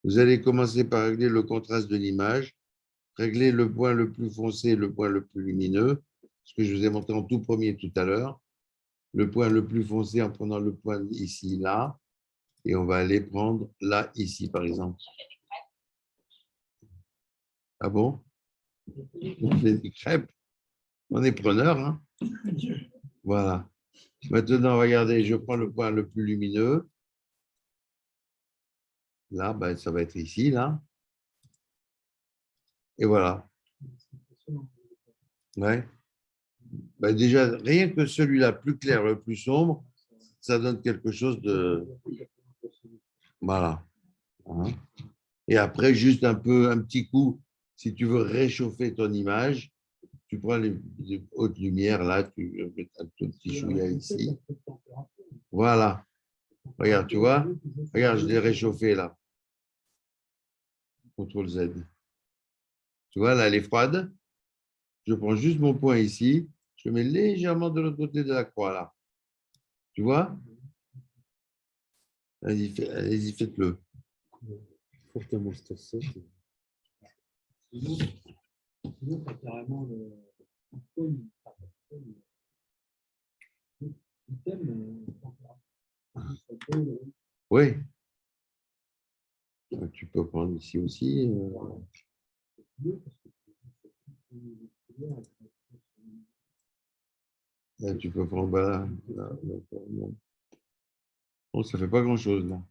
Vous allez commencer par régler le contraste de l'image, régler le point le plus foncé et le point le plus lumineux, ce que je vous ai montré en tout premier tout à l'heure. Le point le plus foncé en prenant le point ici, là, et on va aller prendre là, ici, par exemple. Ah bon? On fait des crêpes. On est preneur, hein? Voilà. Maintenant, regardez, je prends le point le plus lumineux. Là, ben, ça va être ici, là. Et voilà. Ouais. Ben, déjà, rien que celui-là, plus clair, le plus sombre, ça donne quelque chose de... Voilà. Hein. Et après, juste un petit coup, si tu veux réchauffer ton image, tu prends les hautes lumières, là, tu mets un tout petit chouïa ici. Voilà. Regarde, tu vois? Regarde, je l'ai réchauffé, là. CTRL Z. Tu vois, là, elle est froide. Je prends juste mon point ici. Je mets légèrement de l'autre côté de la croix, là. Tu vois? Allez-y, faites-le. Faut que je te montre ça. Sinon, t'as carrément le Oui. Tu peux prendre ici aussi. Là, tu peux prendre. Voilà. Bon, ça ne fait pas grand-chose, là.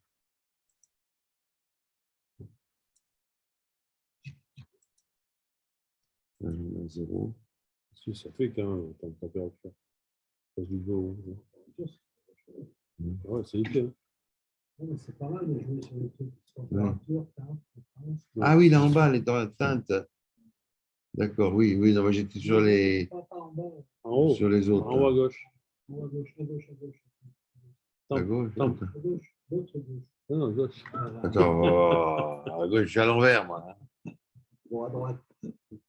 Là, je mets un 0. Si, ça fait quand température. Ça se dit au rouge. Ouais, c'est nickel. C'est pas mal de jouer sur les trucs. Température, Ah oui, là en bas, les teintes. D'accord, oui, oui. Non, moi j'étais sur les, En haut, sur les autres. en haut à gauche. À gauche, à gauche, à gauche. À gauche. Temple. À gauche, l'autre gauche. Non, à gauche. Attends, à gauche, je suis à l'envers, moi. Bon, à droite.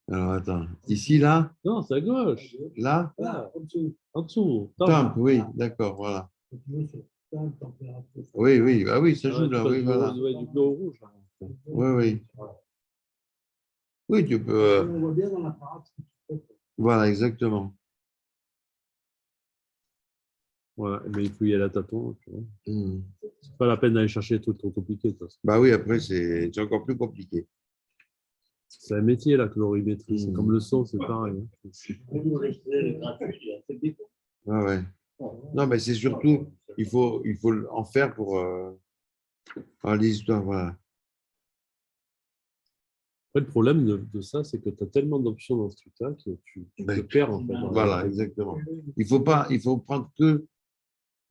Alors attends. Ici, là, Non, c'est à gauche. là, Là, en dessous. En dessous. temple, oui, d'accord, voilà. Tu joues sur temple, température. Oui, oui, ah oui, ça Ah joue ouais, là, tu passes oui, voilà. du bleu au rouge. Oui, oui. Oui, tu peux. On voit bien dans l'apparat. Voilà, exactement. Voilà, mais il faut y aller à tâtons. Tu vois. Hmm. C'est pas la peine d'aller chercher des trucs trop compliqués. De toute façon. Bah oui, après, c'est encore plus compliqué. C'est un métier, la colorimétrie. C'est Mm. comme le son, c'est pareil. Hein. Ouais, ouais. Non, mais c'est surtout, il faut en faire pour faire les histoires, voilà. Après, le problème de ça, c'est que tu as tellement d'options dans ce truc-là que tu te Ben, perds en fait. Voilà, exactement. Il faut prendre que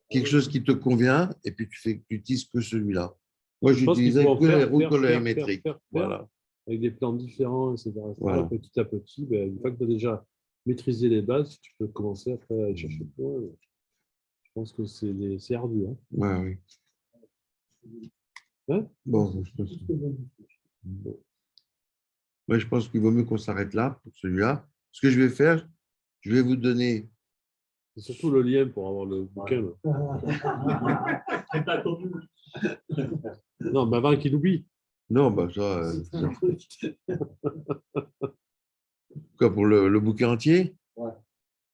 quelque chose qui te convient et puis tu utilises que celui-là. Moi, Je pense qu'il j'utilisais faut en que les faire, roues faire, colorimétriques. faire, Voilà. avec des plans différents, etc. Voilà. Et petit à petit, ben, une fois que tu as déjà maîtrisé les bases, tu peux commencer après à aller chercher plus loin. Je pense que c'est ardu. Hein. Ouais, oui. Hein Bon, moi, je pense qu'il vaut mieux qu'on s'arrête là pour celui-là. Ce que je vais faire, je vais vous donner. C'est surtout le lien pour avoir le bouquin. Là. C'est pas ton Non, mais avant qu'il oublie. Non, bah ça. Quoi, pour le bouquin entier? Ouais.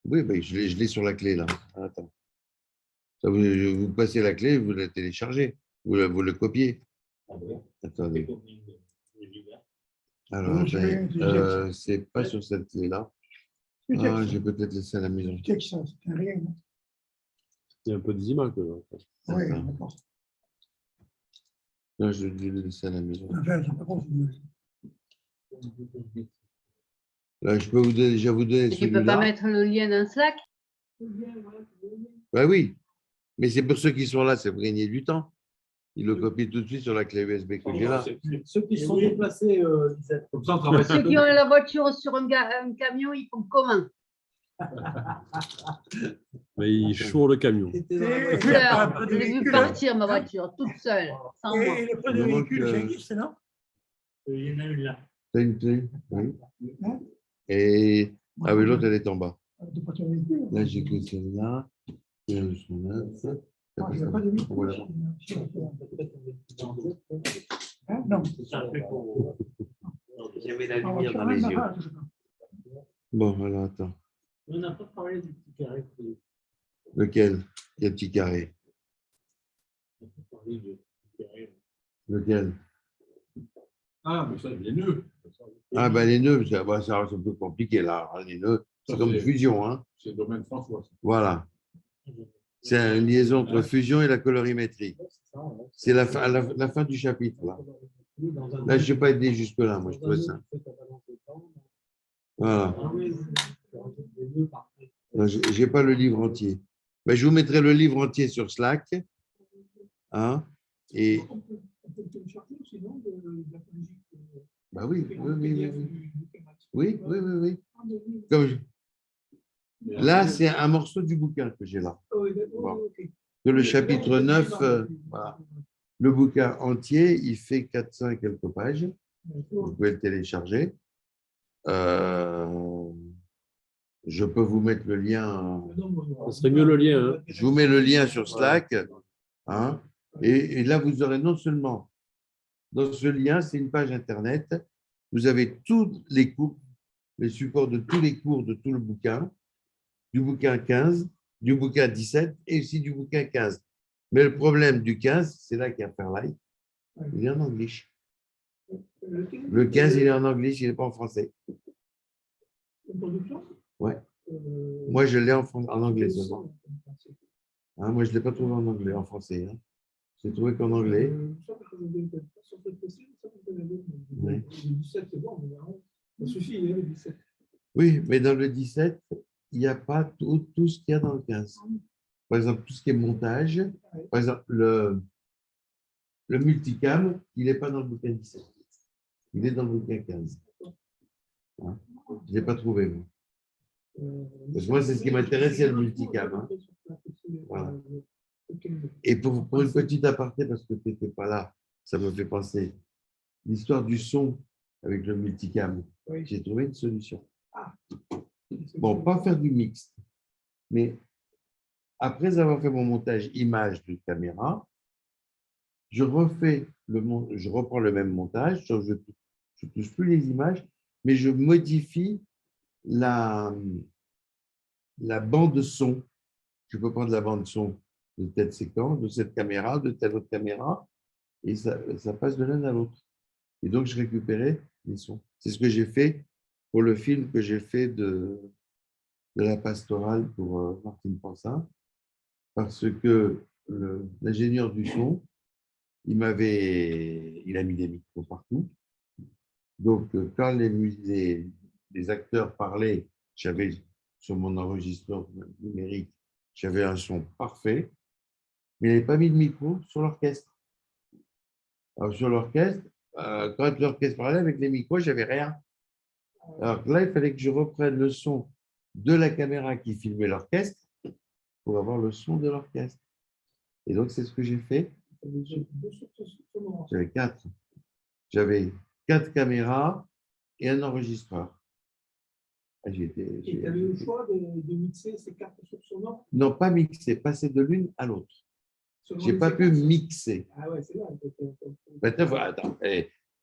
Oui, bah, je l'ai sur la clé là. Attends. Ça, vous passez la clé, vous la téléchargez, vous le copiez. Attendez. Alors, Oui, attendez. C'est pas sur cette clé-là. Le Ah, texte, j'ai peut-être laissé à la maison. le texte, ça, c'est un rien. Il y a un peu des images. Là. Oui, Attends. d'accord. Non, je l'ai laissé à la maison. Enfin, c'est pas grave. Là, je peux déjà vous donner Et tu peux pas celui-là. mettre le lien dans Slack? Bah oui, mais c'est pour ceux qui sont là, c'est pour gagner du temps. Ils le copient tout de suite sur la clé USB que j'ai là. Ceux qui sont déplacés, Lisette. Comme ça, on travaille Ceux qui ont la voiture sur un camion, ils font comment? Mais il choure le camion. Et Fleur, je l'ai vu partir ma voiture, toute seule, sans moi. le prix de véhicule, ça existe, non? Il y en a une là. T'as une clé? Oui. Hein? Et ah oui, l'autre, elle est en bas. De prix de véhicule. Là, j'ai que celle-là. Et elles sont là. Moi, je n'ai pas de véhicule. Voilà. Hein? Non. J'avais la Ah, lumière tu dans as les même yeux. pas, je sais pas. Bon, alors attends. On n'a pas parlé du petit carré. Lequel? Quel petit carré? Lequel? Ah, mais ça, les nœuds. Ah, ben les nœuds, c'est un peu compliqué là. Les nœuds, c'est Ça, comme c'est- fusion. Hein? C'est le domaine François. Ça. Voilà. C'est une liaison entre fusion et la colorimétrie. C'est la fin du chapitre. Là, je n'ai pas aidé jusque-là, moi, je trouvais ça. Voilà. Je n'ai pas le livre entier. Mais je vous mettrai le livre entier sur Slack. Hein, et bah oui, oui. Comme là, c'est un morceau du bouquin que j'ai là. Bon. Que le chapitre 9, voilà. Le bouquin entier, il fait 400 et quelques pages. Vous pouvez le télécharger. Je peux vous mettre le lien. Ce serait mieux le lien. Hein. Je vous mets le lien sur Slack. Hein, et là, vous aurez non seulement, dans ce lien, c'est une page Internet, vous avez tous les cours, les supports de tous les cours de tout le bouquin, du bouquin 15, du bouquin 17 et aussi du bouquin 15. Mais le problème du 15, c'est là qu'il y a Fairlight, il est en anglais. Le 15, il est en anglais, il n'est pas en français. Ouais. Moi, je l'ai en anglais seulement. Hein, moi, je ne l'ai pas trouvé en anglais, en français. Hein. J'ai trouvé qu'en anglais. Oui. Le 17, c'est bon, ça suffit, le 17. Oui, mais dans le 17, il n'y a pas tout ce qu'il y a dans le 15. Par exemple, tout ce qui est montage, par exemple, le multicam, il n'est pas dans le bouquin 17. Il est dans le bouquin 15. Hein? Je ne l'ai pas trouvé, moi. Parce que moi, c'est ce qui m'intéresse, c'est le multicam. Hein. Voilà. Et pour une petite aparté, parce que tu n'étais pas là, ça me fait penser, l'histoire du son avec le multicam, j'ai trouvé une solution. Bon, pas faire du mix, mais après avoir fait mon montage image de caméra, je reprends le même montage, je ne touche plus les images, mais je modifie la bande son. Je peux prendre la bande son de telle séquence, de cette caméra, de telle autre caméra, et ça passe de l'un à l'autre. Et donc, je récupérais les sons. C'est ce que j'ai fait pour le film que j'ai fait de la pastorale pour Martine Pansin, parce que l'ingénieur du son, il a mis des micros partout. Donc, quand les acteurs parlaient, j'avais sur mon enregistreur numérique, j'avais un son parfait, mais il n'avait pas mis de micro sur l'orchestre. Alors, sur l'orchestre, quand l'orchestre parlait avec les micros, je n'avais rien. Alors là, il fallait que je reprenne le son de la caméra qui filmait l'orchestre pour avoir le son de l'orchestre. Et donc, c'est ce que j'ai fait. J'avais 4. J'avais 4 caméras et un enregistreur. Et tu avais le choix de mixer ces 4 sources sonores? Non, pas mixer, passer de l'une à l'autre. Je n'ai pas pu mixer. Ah ouais, c'est là. Maintenant, attends,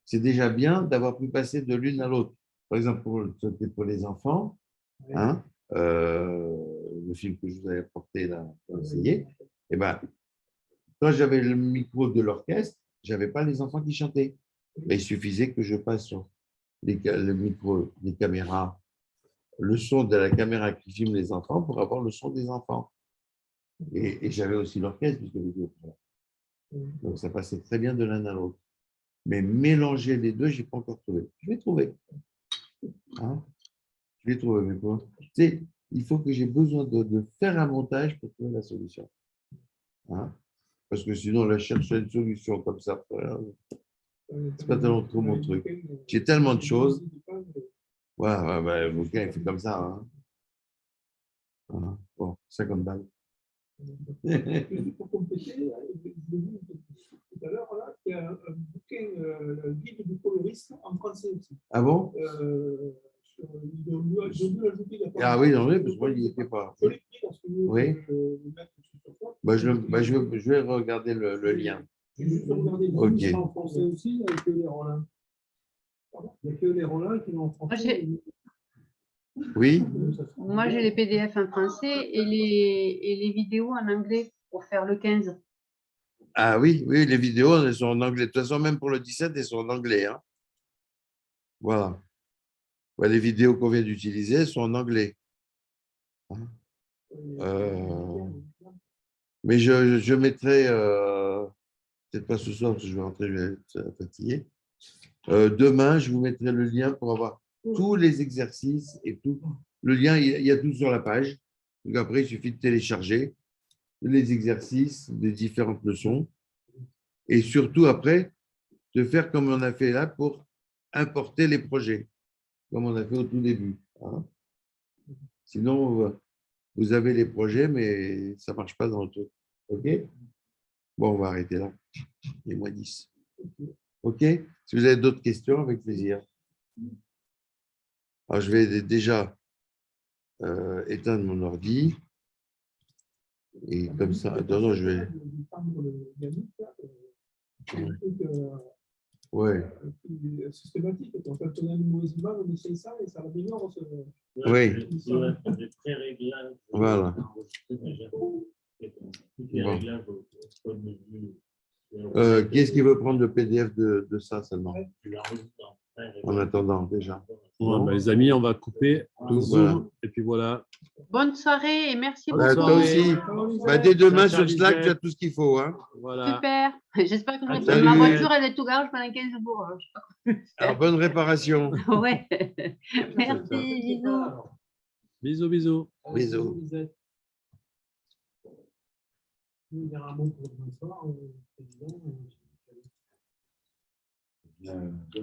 c'est déjà bien d'avoir pu passer de l'une à l'autre. Par exemple, pour les enfants, hein, le film que je vous avais apporté là, pour essayer, eh ben, quand j'avais le micro de l'orchestre, je n'avais pas les enfants qui chantaient. Mais il suffisait que je passe sur le micro des caméras, le son de la caméra qui filme les enfants pour avoir le son des enfants. Et j'avais aussi l'orchestre, puisque les deux. Donc ça passait très bien de l'un à l'autre. Mais mélanger les deux, je n'ai pas encore trouvé. Je vais trouver. Hein? Je vais trouver. Mais bon, tu sais, il faut que j'ai besoin de faire un montage pour trouver la solution. Hein? Parce que sinon, là, chercher une solution comme ça, c'est pas tellement trop mon truc. J'ai tellement de choses. Ouais, le bouquin, il fait comme ça. Hein? Voilà. Bon, 50 balles. Juste pour compléter, je l'ai vu tout à l'heure, là, il y a un bouquin, le guide du coloriste en français aussi. Ah bon? Ils ont dû ajouter la Ah oui, non, oui, parce que moi, il n'y était pas. Je l'ai pris parce que oui. Je vais regarder le lien. Juste regarder Ok. en français aussi, il n'y a que les Rollins. Il n'y a que les Rollins qui l'ont en français. Oui. Moi, j'ai les PDF en français et les vidéos en anglais pour faire le 15. Ah oui, les vidéos, elles sont en anglais. De toute façon, même pour le 17, elles sont en anglais. Hein. Voilà. Ouais, les vidéos qu'on vient d'utiliser, elles sont en anglais. Hein. Mais je mettrai, peut-être pas ce soir, parce que je vais rentrer, je vais être fatigué. Demain, je vous mettrai le lien pour avoir tous les exercices et tout. Le lien, il y a tout sur la page. Donc après, il suffit de télécharger les exercices des différentes leçons. Et surtout, après, de faire comme on a fait là pour importer les projets, comme on a fait au tout début. Hein. Sinon, vous avez les projets, mais ça ne marche pas dans le truc. OK? Bon, on va arrêter là. Il est moins 10. OK? Si vous avez d'autres questions, avec plaisir. Alors, je vais déjà éteindre mon ordi. Et comme ça, attends, je vais. Ouais. Systématique. Quand on a une mauvaise image, on essaye ça et ça améliore. Oui. Voilà. Qui est-ce qui veut prendre le PDF de ça seulement? En attendant, déjà. Ouais, bah, les amis, on va couper Tout, Zoom. voilà. Et puis voilà. Bonne soirée et merci Bonne Bah, beaucoup. toi soirée. aussi. Bah, dès demain Ciao, sur Slack, tu as Lisette. tout ce qu'il faut. Hein. Voilà. Super. J'espère que À ma salut. voiture, elle est tout garage pendant 15 jours. Je sais pas comment Alors, bonne réparation. faire. Ouais. Merci, bisous. Bisous, bisous. Bisous. Il y a un mot pour demain soir, président.